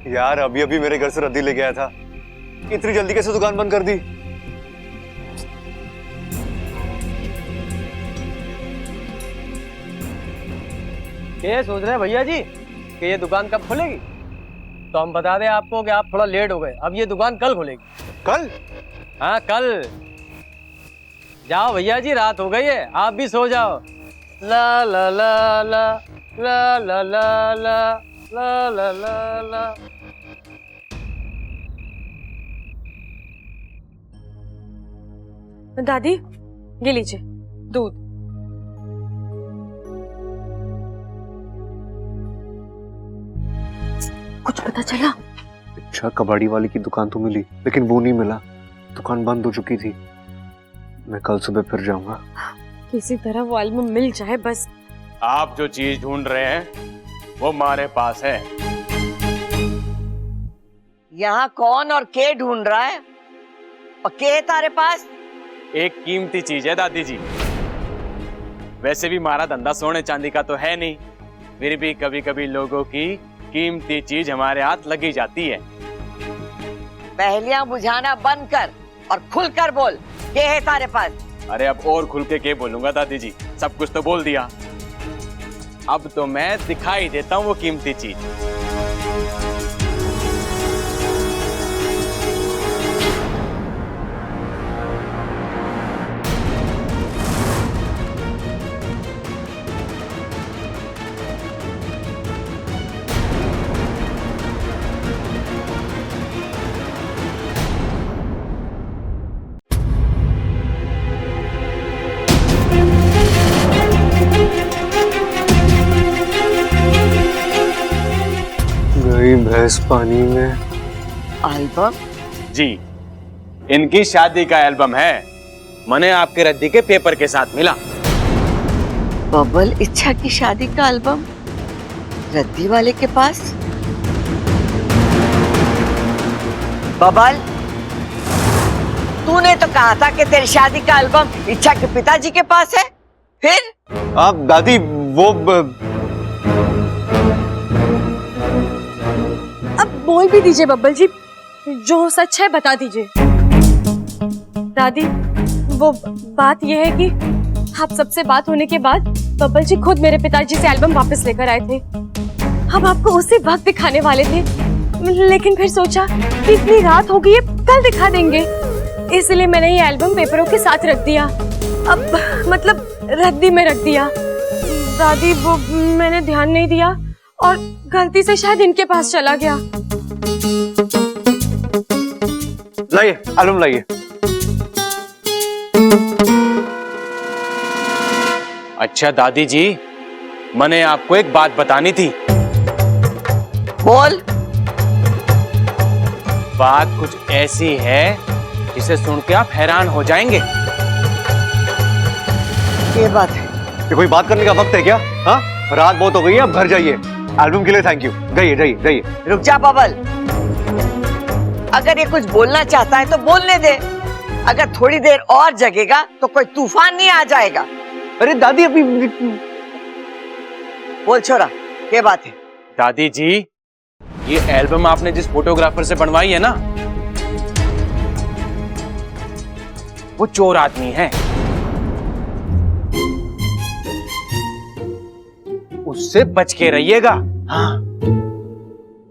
यार अभी अभी मेरे घर से रद्दी ले गया था, इतनी जल्दी कैसे दुकान बंद कर दी?
ये सोच रहे हैं भैया जी कि ये दुकान कब खुलेगी? तो हम बता दें आपको कि आप थोड़ा लेट हो गए, अब ये दुकान कल खुलेगी।
कल?
हाँ कल। जाओ भैया जी, रात हो गई है, आप भी सो जाओ। ला ला ला ला ला ला ला ला ला ला ला ला।
दादी ये लीजिए दूध। कुछ पता चला?
अच्छा, कबाड़ी वाली की दुकान तो मिली लेकिन वो नहीं मिला, दुकान बंद हो चुकी थी। मैं कल सुबह फिर जाऊंगा।
किसी तरह वो एल्बम मिल जाए बस।
आप जो चीज ढूंढ रहे हैं वो हमारे पास है।
यहाँ कौन और के ढूंढ रहा है? और के है तारे पास?
एक कीमती चीज है दादी जी। वैसे भी हमारा धंधा सोने चांदी का तो है नहीं, फिर भी कभी कभी लोगों की कीमती चीज हमारे हाथ लगी जाती है।
पहेलियां बुझाना बंद कर और खुल कर बोल, के है तारे पास?
अरे अब और खुल के बोलूंगा दादी जी, सब कुछ तो बोल दिया। अब तो मैं दिखाई देता हूँ वो कीमती चीज।
भैंस पानी में।
एल्बम?
जी, इनकी शादी का एल्बम है, मैंने आपके रद्दी के पेपर के साथ मिला।
बबल इच्छा की शादी का एल्बम रद्दी वाले के पास? बबल, तूने तो कहा था कि तेरी शादी का एल्बम इच्छा के पिताजी के पास है, फिर?
आप दादी वो
अब बोल भी दीजिए बब्बल जी, जो सच है बता दीजिए। दादी वो बात यह है कि आप सबसे बात होने के बाद बब्बल जी खुद मेरे पिताजी से एल्बम वापस लेकर आए थे। हम आपको उसी वक्त दिखाने वाले थे, लेकिन फिर सोचा कि इतनी रात हो गई है, कल दिखा देंगे, इसलिए मैंने ये एल्बम पेपरों के साथ रख दिया। अब मतलब रद्दी में रख दिया। दादी वो मैंने ध्यान नहीं दिया और गलती से शायद इनके पास चला गया।
लाइए एल्बम लाइए।
अच्छा दादी जी, मैंने आपको एक बात बतानी थी।
बोल।
बात कुछ ऐसी है जिसे सुन के आप हैरान हो जाएंगे।
ये बात है?
ये कोई बात करने का वक्त है क्या? हाँ, रात बहुत हो गई है, अब घर जाइए। एल्बम के लिए थैंक यू। जाइए जाइए जाइए।
रुक जा बबल, अगर ये कुछ बोलना चाहता है तो बोलने दे। अगर थोड़ी देर और जगेगा तो कोई तूफान नहीं आ जाएगा।
अरे दादी अभी
बोल छोरा, क्या बात है?
दादी जी, ये एल्बम आपने जिस फोटोग्राफर से बनवाई है ना, वो चोर आदमी है। उससे बच के रहिएगा। हाँ,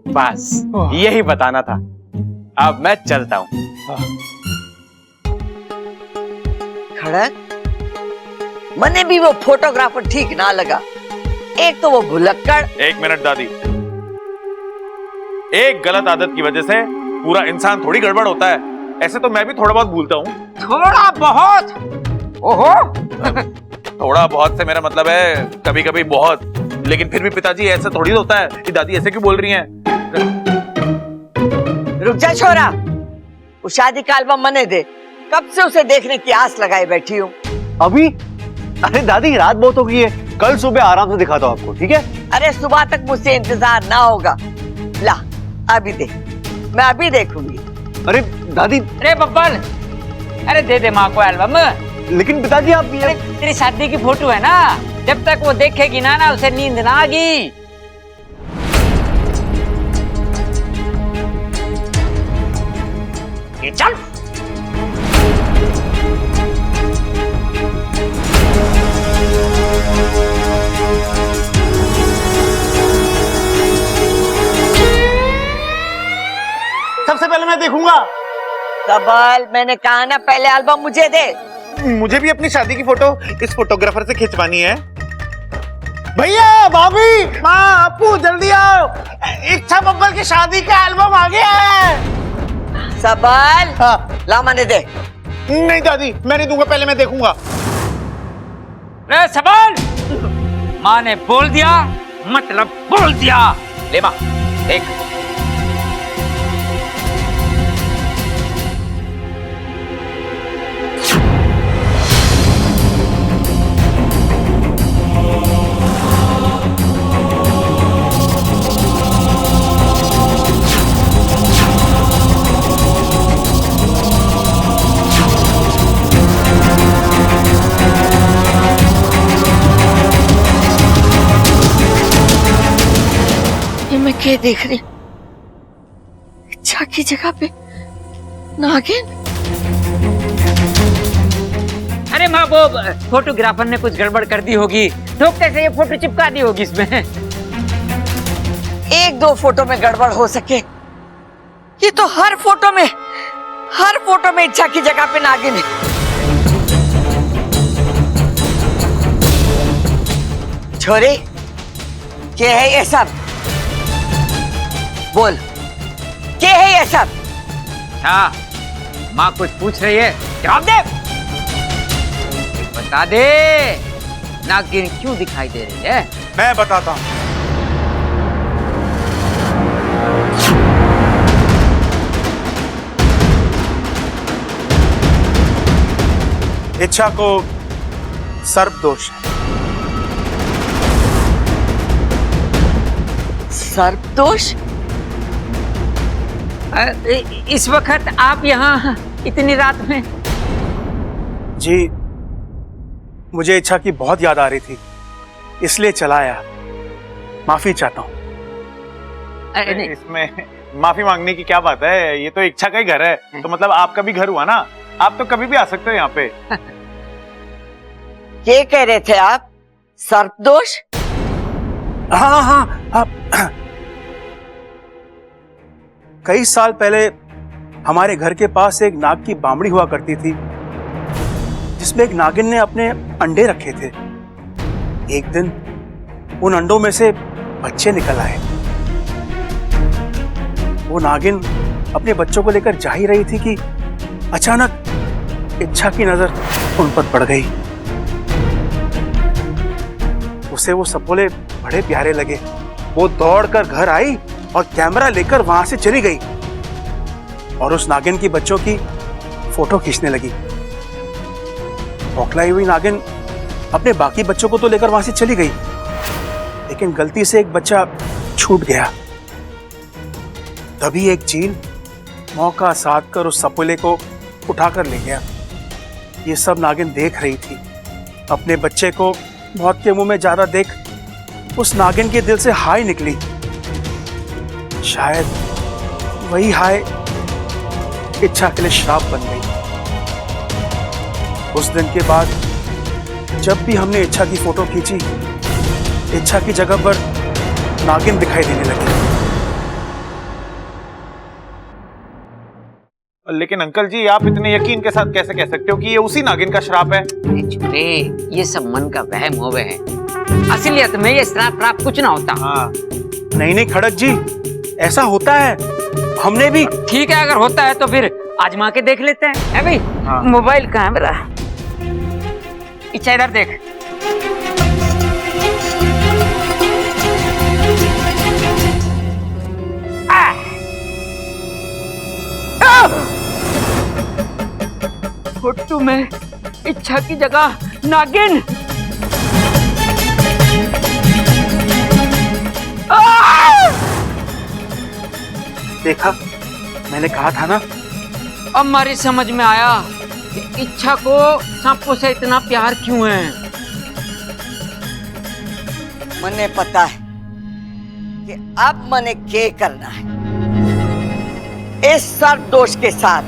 बस यही बताना था। अब मैं चलता हूँ।
खड़क, मने भी वो फोटोग्राफर ठीक ना लगा। एक तो वो भुलक्कड़।
एक मिनट दादी, एक गलत आदत की वजह से पूरा इंसान थोड़ी गड़बड़ होता है। ऐसे तो मैं भी थोड़ा बहुत भूलता हूँ।
थोड़ा बहुत? ओहो।
थोड़ा बहुत से मेरा मतलब है कभी कभी बहुत। लेकिन फिर भी पिताजी ऐसा थोड़ी होता है कि दादी ऐसे क्यों बोल रही हैं?
रुक जा छोरा, उस शादी का एल्बम मने दे। कब से उसे देखने की आस लगाए बैठी हूँ।
अभी? अरे दादी रात बहुत हो गई है, कल सुबह आराम से दिखाता हूँ आपको, ठीक है?
अरे सुबह तक मुझसे इंतजार ना होगा। ला अभी दे, मैं अभी देखूंगी।
अरे दादी।
अरे बब्बल, अरे दे दे माँ को एल्बम।
लेकिन पिताजी आप
अरे तेरी शादी की फोटो है ना, जब तक वो देखेगी ना उसे नींद ना आएगी। ये चल।
सबसे पहले मैं देखूंगा।
सबल, मैंने कहा ना पहले एल्बम मुझे दे।
मुझे भी अपनी शादी की फोटो इस फोटोग्राफर से खिंचवानी है। भैया, भाभी, माँ, अपू, जल्दी आओ, इच्छा बब्बल की शादी का एल्बम आ गया है।
सबल,
हाँ।
ला मने दे।
नहीं दादी, मैं नहीं दूंगा, पहले मैं देखूंगा।
रे सबल, माँ ने बोल दिया मतलब बोल दिया। ले माँ, देख।
मैं क्या देख रही? इच्छा की जगह पे नागिन।
अरे माँ, वो फोटोग्राफर ने कुछ गड़बड़ कर दी होगी, धोखे से ये फोटो चिपका दी होगी इसमें।
एक दो फोटो में गड़बड़ हो सके, ये तो हर फोटो में इच्छा की जगह पे नागिन है। छोरी, क्या है ये सब? बोल, क्या है ये सब?
हाँ, माँ कुछ पूछ रही है, जवाब दे। बता दे, नागिन क्यों दिखाई दे रही है?
मैं बताता हूँ। इच्छा को सर्प दोष है।
सर्प दोष?
इस वक्त आप यहाँ इतनी रात में?
जी, मुझे इच्छा की बहुत याद आ रही थी,
इसलिए चलाया, माफी चाहता हूँ।
अरे नहीं,
इसमें माफी मांगने की क्या बात है, ये तो इच्छा का ही घर है, तो मतलब आपका भी घर हुआ ना, आप तो कभी भी आ सकते हो यहाँ पे।
ये कह रहे थे आप, सर्पदोष?
हाँ हाँ हाँ, कई साल पहले हमारे घर के पास एक नाग की बामड़ी हुआ करती थी, जिसमें एक नागिन ने अपने अंडे रखे थे। एक दिन उन अंडों में से बच्चे निकल आए। वो नागिन अपने बच्चों को लेकर जा ही रही थी कि अचानक इच्छा की नजर उन पर पड़ गई। उसे वो सपोले बड़े प्यारे लगे। वो दौड़कर घर आई और कैमरा लेकर वहां से चली गई और उस नागिन की बच्चों की फोटो खींचने लगी। बौखलाई हुई नागिन अपने बाकी बच्चों को तो लेकर वहां से चली गई, लेकिन गलती से एक बच्चा छूट गया। तभी एक चील मौका साध कर उस सपोले को उठाकर ले गया। ये सब नागिन देख रही थी। अपने बच्चे को मौत के मुंह में ज्यादा देख उस नागिन के दिल से हाय निकली। शायद वही हाय इच्छा के लिए श्राप बन गई। उस दिन के बाद जब भी हमने इच्छा की फोटो खींची, इच्छा की जगह पर नागिन दिखाई देने लगी।
लेकिन अंकल जी, आप इतने यकीन के साथ कैसे कह सकते हो कि ये उसी नागिन का श्राप है?
छोटे, ये सब मन का वहम होवे है। असलियत में ये श्राप प्राप कुछ ना होता।
हाँ।
नहीं नहीं खड़क जी, ऐसा होता है। हमने भी।
ठीक है, अगर होता है तो फिर आजमा के देख लेते हैं। है भाई?
हाँ।
मोबाइल कहाँ है मेरा? इच्छा इधर देख। फोटो में इच्छा की जगह नागिन।
देखा, मैंने कहा था ना।
अब हमारी समझ में आया कि इच्छा को सांपों से इतना प्यार क्यों है।
मने पता है कि अब मने क्या करना है। इस सर्प दोष के साथ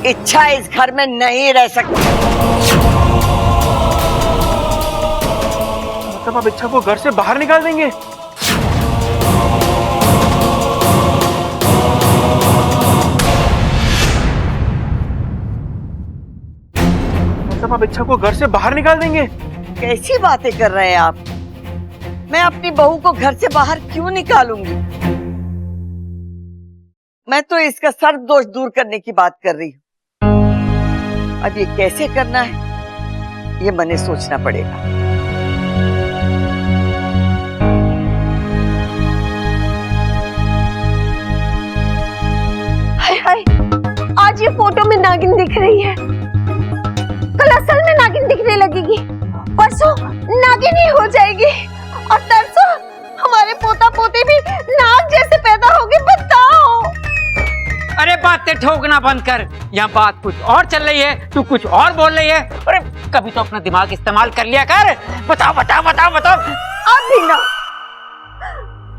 इच्छा इस घर में नहीं रह सकती।
मतलब आप इच्छा को घर से बाहर निकाल देंगे? मतलब आप इच्छा को घर से बाहर निकाल देंगे?
कैसी बातें कर रहे हैं आप? मैं अपनी बहू को घर से बाहर क्यों निकालूंगी? मैं तो इसका सर्प दोष दूर करने की बात कर रही हूँ। अब ये कैसे करना है, ये मने सोचना पड़ेगा।
हाय हाय, आज ये फोटो में नागिन दिख रही है, कल असल में नागिन दिखने लगेगी, परसों नागिन ही हो जाएगी और तरसों हमारे पोता पोती भी नाग जैसे पैदा होंगे। बताओ।
अरे बातें ठोकना बंद कर। यहाँ बात कुछ और चल रही है, तू कुछ और बोल रही है। अरे कभी तो अपना दिमाग इस्तेमाल कर लिया कर। बताओ बताओ बताओ बताओ।
अब भी ना।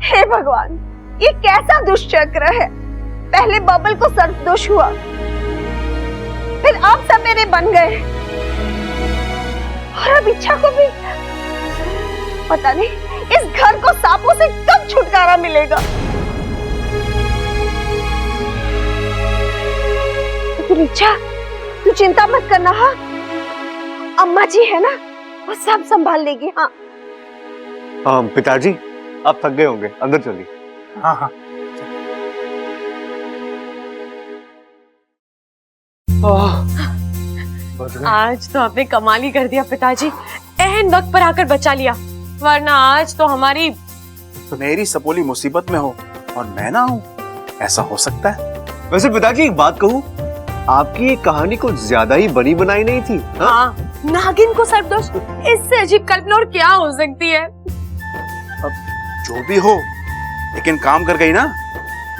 हे भगवान, ये कैसा दुष्चक्र है। पहले बबल को सर्पदोष हुआ, फिर आप सब मेरे बन गए और अब इच्छा को भी। पता नहीं इस घर को सांपों से कब छुटकारा मिलेगा। लेकिन इच्छा, तू चिंता मत करना। हाँ, अम्मा जी है ना, वो सब संभाल लेगी। हाँ
पिताजी, आप थक गए होंगे, अंदर चलिए।
हाँ हाँ।
आज तो आपने कमाल ही कर दिया पिताजी, एहन वक्त पर आकर बचा लिया, वरना आज तो हमारी
मेरी सपोली मुसीबत में हो और मैं ना हूं, ऐसा हो सकता है?
वैसे पिताजी एक बात कहूं, आपकी ये कहानी कुछ ज्यादा ही बनी बनाई नहीं थी।
हाँ, नागिन को सर्पदोष, इससे अजीब कल्पना और क्या हो सकती है।
अब जो भी हो, लेकिन काम कर गई ना।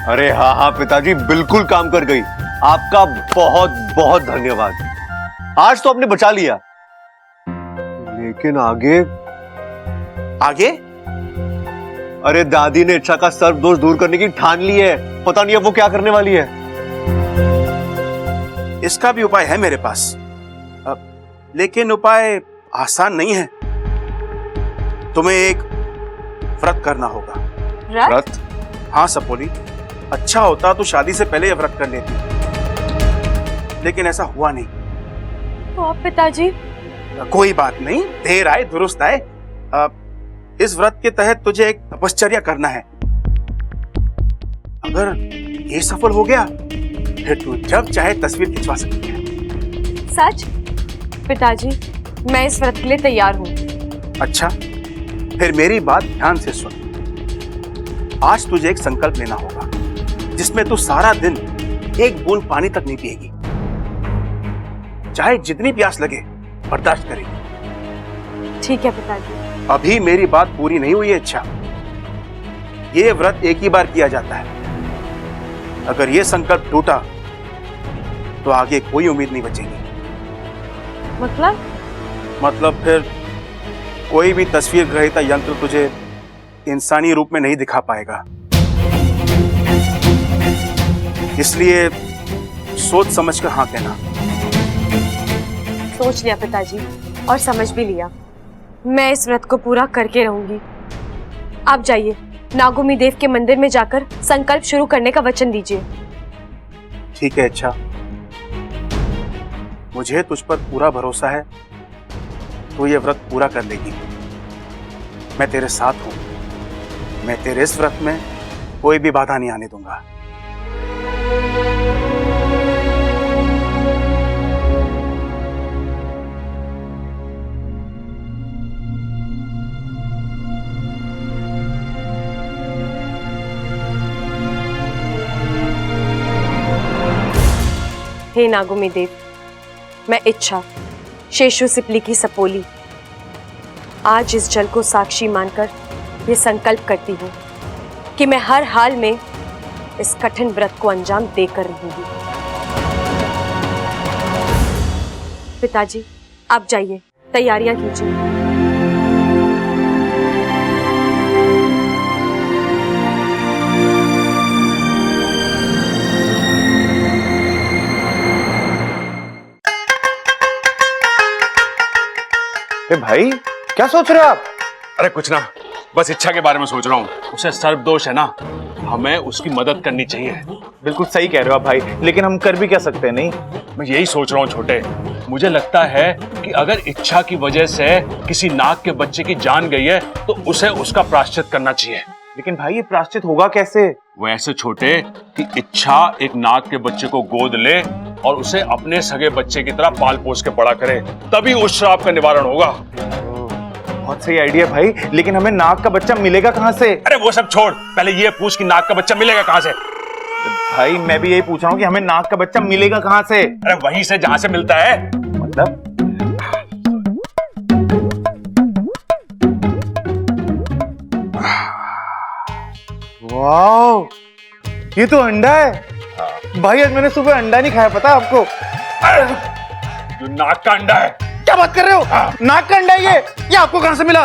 अरे हाँ हाँ पिताजी, बिल्कुल काम कर गई। आपका बहुत बहुत धन्यवाद। आज तो आपने बचा लिया, लेकिन आगे
आगे?
अरे दादी ने इच्छा का सर्व दोष दूर करने की ठान ली है, पता नहीं अब वो क्या करने वाली है।
इसका भी उपाय है मेरे पास, लेकिन उपाय आसान नहीं है। तुम्हें एक व्रत करना होगा।
व्रत?
हाँ सपोली, अच्छा होता तो शादी से पहले ये व्रत कर लेती, लेकिन ऐसा हुआ नहीं।
तो आप पिताजी?
कोई बात नहीं, देर आए दुरुस्त आए। इस व्रत के तहत तुझे एक तपश्चर्या करना है। अगर ये सफल हो गया फिर तू जब चाहे तस्वीर खिंचवा सकती है।
सच? पिताजी, मैं इस व्रत के लिए तैयार हूँ।
अच्छा, फिर मेरी बात ध्यान से सुन। आज तुझे एक संकल्प लेना होगा जिसमें तू सारा दिन एक बूंद पानी तक नहीं पिएगी, चाहे जितनी प्यास लगे बर्दाश्त करेगी।
ठीक है पिताजी।
अभी मेरी बात पूरी नहीं हुई है इच्छा। ये व्रत एक ही बार किया जाता है। अगर ये संकल्प टूटा तो आगे कोई उम्मीद नहीं बचेगी। मतलब फिर कोई भी तस्वीर ग्रहीता यंत्र तुझे इंसानी रूप में नहीं दिखा पाएगा। इसलिए सोच समझकर हाँ कहना।
सोच लिया पिताजी, और समझ भी लिया। मैं इस व्रत को पूरा करके रहूंगी। आप जाइए, नागोमी देव के मंदिर में जाकर संकल्प शुरू करने का वचन दीजिए।
ठीक है अच्छा, मुझे तुझ पर पूरा भरोसा है। तू ये व्रत पूरा कर लेगी। मैं तेरे साथ हूं। मैं तेरे इस व्रत में कोई भी बाधा नहीं आने दूंगा।
हे नागोमी देव, मैं इच्छा शेषु सिपली की सपोली आज इस जल को साक्षी मानकर ये संकल्प करती हूँ कि मैं हर हाल में इस कठिन व्रत को अंजाम देकर रहूंगी। पिताजी, आप जाइए, तैयारियां कीजिए।
भाई क्या सोच रहे हो आप?
अरे कुछ ना, बस इच्छा के बारे में सोच रहा हूँ। उसे सर्वदोष है ना, हमें उसकी मदद करनी चाहिए।
बिल्कुल सही कह रहे हो आप भाई, लेकिन हम कर भी क्या सकते हैं? नहीं,
मैं यही सोच रहा हूँ छोटे। मुझे लगता है कि अगर इच्छा की वजह से किसी नाग के बच्चे की जान गई है तो उसे उसका प्रायश्चित करना चाहिए।
लेकिन भाई ये प्रायश्चित होगा कैसे?
वैसे छोटे कि इच्छा एक नाग के बच्चे को गोद ले और उसे अपने सगे बच्चे की तरह पाल पोस के बड़ा करे, तभी उस श्राप का निवारण होगा।
बहुत सही आइडिया भाई, लेकिन हमें नाग का बच्चा मिलेगा कहाँ से?
अरे वो सब छोड़, पहले ये पूछ कि नाग का बच्चा मिलेगा कहाँ से।
भाई मैं भी यही पूछ रहा हूँ कि हमें नाग का बच्चा मिलेगा कहाँ से?
अरे वहीं से जहाँ से मिलता है।
मतलब? वाह, ये तो अंडा है। भाई आज मैंने सुबह अंडा नहीं खाया, पता आपको?
जो नाग का अंडा है।
क्या बात कर रहे हो? नाग का अंडा है ये आपको कहां से मिला?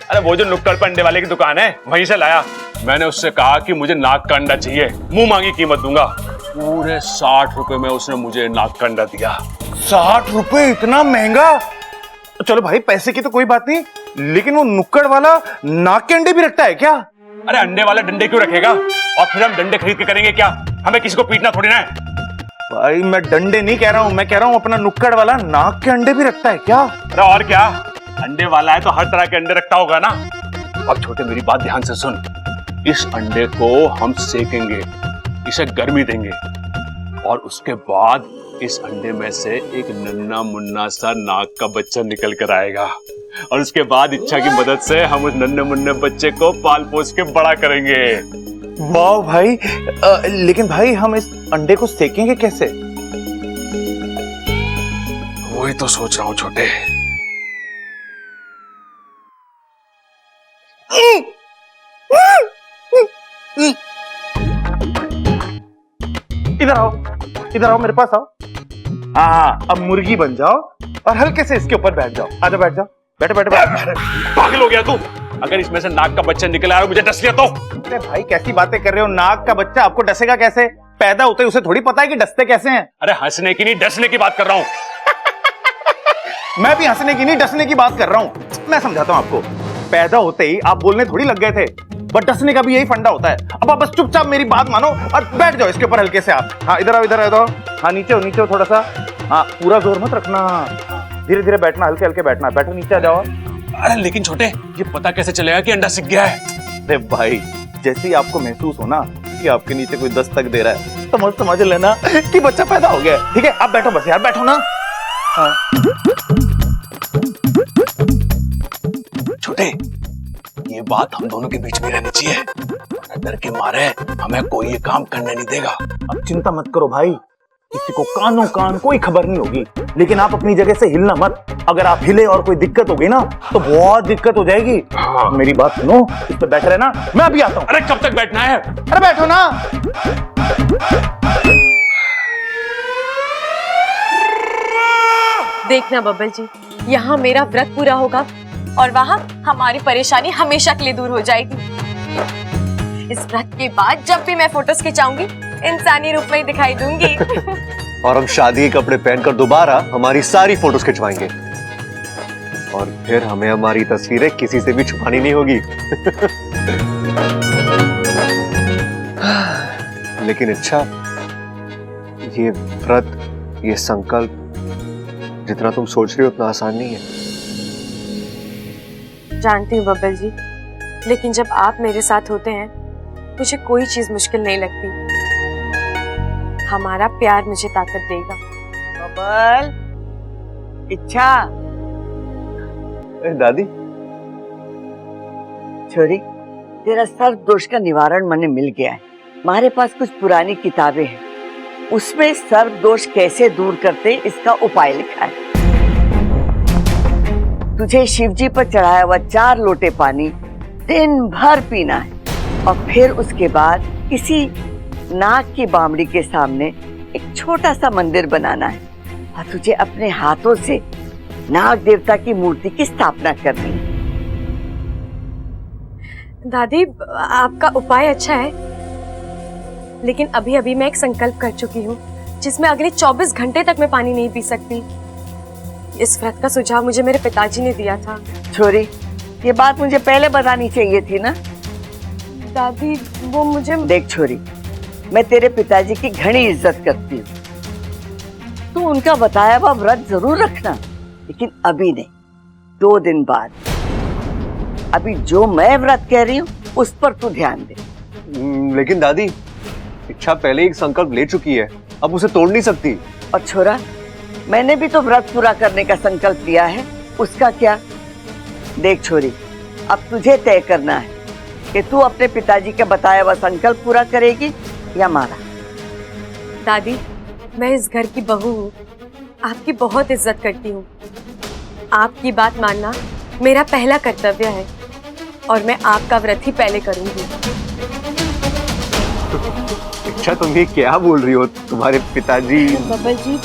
अरे वो जो नुक्कड़ पर अंडे वाले की दुकान है वहीं से लाया। मैंने उससे कहा कि मुझे नाग का अंडा चाहिए, मुंह मांगी कीमत दूंगा। पूरे 60 रुपए में उसने मुझे नाग का अंडा दिया।
60 रुपए? इतना महंगा? चलो भाई पैसे की तो कोई बात नहीं, लेकिन वो नुक्कड़ वाला नाग के अंडे भी रखता है क्या?
अरे अंडे वाला डंडे क्यों रखेगा? और फिर हम डंडे खरीद के करेंगे क्या? हमें किसी को पीटना थोड़ी ना है।
भाई मैं डंडे नहीं कह रहा हूँ, मैं कह रहा हूँ अपना नुक्कड़ वाला नाग के अंडे भी रखता है क्या?
अरे और क्या, अंडे वाला है तो हर तरह के अंडे रखता होगा ना। अब छोटे मेरी बात ध्यान से सुन, इस अंडे को हम सेकेंगे, इसे गर्मी देंगे और उसके बाद इस अंडे में से एक नन्ना मुन्ना सा नाग का बच्चा निकल कर आएगा और उसके बाद इच्छा की मदद से हम उस नन्हे मुन्ने बच्चे को पाल पोस के बड़ा करेंगे।
वाह भाई, लेकिन भाई हम इस अंडे को सेकेंगे कैसे?
वही तो सोच रहा हूँ छोटे।
इधर आओ मेरे पास आओ। हाँ, अब मुर्गी बन जाओ और हल्के से इसके ऊपर बैठ जाओ। आजा बैठ जाओ, बैठो बैठो बैठो।
पागल हो गया तू? अगर इसमें से नाग का बच्चा निकल आया और मुझे डस लिया तो?
अरे भाई कैसी बातें कर रहे हो, नाग का बच्चा आपको डसेगा कैसे? पैदा होते ही उसे थोड़ी पता है कि डसते कैसे हैं।
अरे हंसने की नहीं डसने की बात कर रहा हूं।
मैं भी हंसने की नहीं डसने की बात कर रहा हूं। मैं समझाता हूं आपको। पैदा होते ही आप बोलने थोड़ी लग गए थे, बट डसने का भी यही फंडा होता है। अब आप बस चुपचाप मेरी बात मानो और बैठ जाओ इसके ऊपर हल्के से आप। हाँ इधर आओ, इधर आ जाओ। हाँ नीचे हो, नीचे हो थोड़ा सा। हाँ पूरा जोर मत रखना, धीरे धीरे बैठना, हल्के हल्के बैठना। बैठो, नीचे आ जाओ।
अरे लेकिन छोटे, ये पता कैसे चलेगा कि अंडा सिक गया है?
अरे भाई जैसे ही आपको महसूस हो ना कि आपके नीचे कोई दस्तक दे रहा है तो मत समझ लेना कि बच्चा पैदा हो गया है। ठीक है, आप बैठो बस यार, बैठो ना। हाँ।
छोटे, ये बात हम दोनों के बीच में रहनी चाहिए, वरना डर के मारे हमें कोई ये काम करने नहीं देगा।
अब चिंता मत करो भाई, किसी को कानों कान कोई खबर नहीं होगी, लेकिन आप अपनी जगह से हिलना मत। अगर आप हिले और कोई दिक्कत हो गई ना तो बहुत दिक्कत हो जाएगी। हाँ। मेरी बात सुनो, इस पे बैठे रहना, मैं अभी आता हूँ।
अरे कब तक बैठना है?
अरे बैठो ना।
देखना बब्बल जी, यहाँ मेरा व्रत पूरा होगा और वहाँ हमारी परेशानी हमेशा के लिए दूर हो जाएगी। इस व्रत के बाद जब भी मैं फोटोज खिंचाऊंगी इंसानी रूप में ही दिखाई दूंगी।
और हम शादी के कपड़े पहनकर दोबारा हमारी सारी फोटोज खिंचवाएंगे और फिर हमें हमारी तस्वीरें किसी से भी छुपानी नहीं होगी। लेकिन इच्छा, ये व्रत, ये संकल्प जितना तुम सोच रही हो उतना आसान नहीं है।
जानती हूँ बब्बल जी, लेकिन जब आप मेरे साथ होते हैं मुझे कोई चीज मुश्किल नहीं लगती। हमारा प्यार मुझे ताकत देगा।
बबल, इच्छा।
दादी,
छोरी, तेरा सर्व दोष का निवारण मैंने मिल गया है। हमारे पास कुछ पुरानी किताबें हैं, उसमें सर्व दोष कैसे दूर करते इसका उपाय लिखा है। तुझे शिवजी पर चढ़ाया हुआ 4 लोटे पानी दिन भर पीना है और फिर उसके बाद किसी नाग की बामड़ी के सामने एक छोटा सा मंदिर बनाना है और तुझे अपने हाथों से नाग देवता की मूर्ति की स्थापना करनी है।
दादी, आपका उपाय अच्छा है, लेकिन अभी अभी मैं एक संकल्प कर चुकी हूँ जिसमें अगले 24 घंटे तक मैं पानी नहीं पी सकती। इस व्रत का सुझाव मुझे मेरे पिताजी ने दिया था।
छोरी, ये बात मुझे पहले बतानी चाहिए थी ना।
दादी, वो मुझे...
देख छोरी, मैं तेरे पिताजी की घनी इज्जत करती हूँ। तू उनका बताया हुआ व्रत जरूर रखना, लेकिन अभी नहीं, 2 दिन बाद। अभी जो मैं व्रत कह रही हूँ उस पर तू ध्यान दे।
लेकिन दादी, इच्छा पहले एक संकल्प ले चुकी है, अब उसे तोड़ नहीं सकती।
और छोरा, मैंने भी तो व्रत पूरा करने का संकल्प लिया है, उसका क्या? देख छोरी, अब तुझे तय करना है कि तू अपने पिताजी का बताया हुआ संकल्प पूरा करेगी या मारा।
दादी, मैं इस घर की बहू हूँ, आपकी बहुत इज्जत करती हूँ। आपकी बात मानना मेरा पहला कर्तव्य है और मैं आपका व्रत ही पहले करूंगी।
इच्छा, तुम ये क्या बोल रही हो? तुम्हारे पिताजी...
बब्बल जी,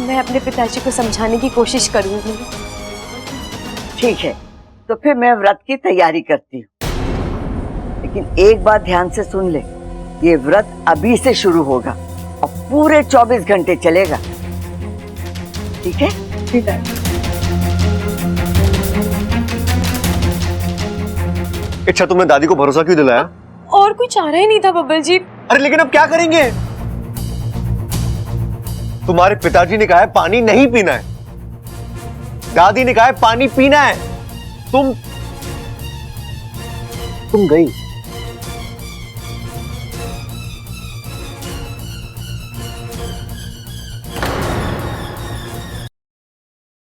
मैं अपने पिताजी को समझाने की कोशिश करूंगी।
ठीक है, तो फिर मैं व्रत की तैयारी करती हूँ, लेकिन एक बात ध्यान से सुन ले, ये व्रत अभी से शुरू होगा और पूरे 24 घंटे चलेगा। ठीक है? ठीक है।
इच्छा, तुमने दादी को भरोसा क्यों दिलाया?
और कोई चारा ही नहीं था बब्बल जी।
अरे लेकिन अब क्या करेंगे? तुम्हारे पिताजी ने कहा है पानी नहीं पीना है, दादी ने कहा है पानी पीना है। तुम गई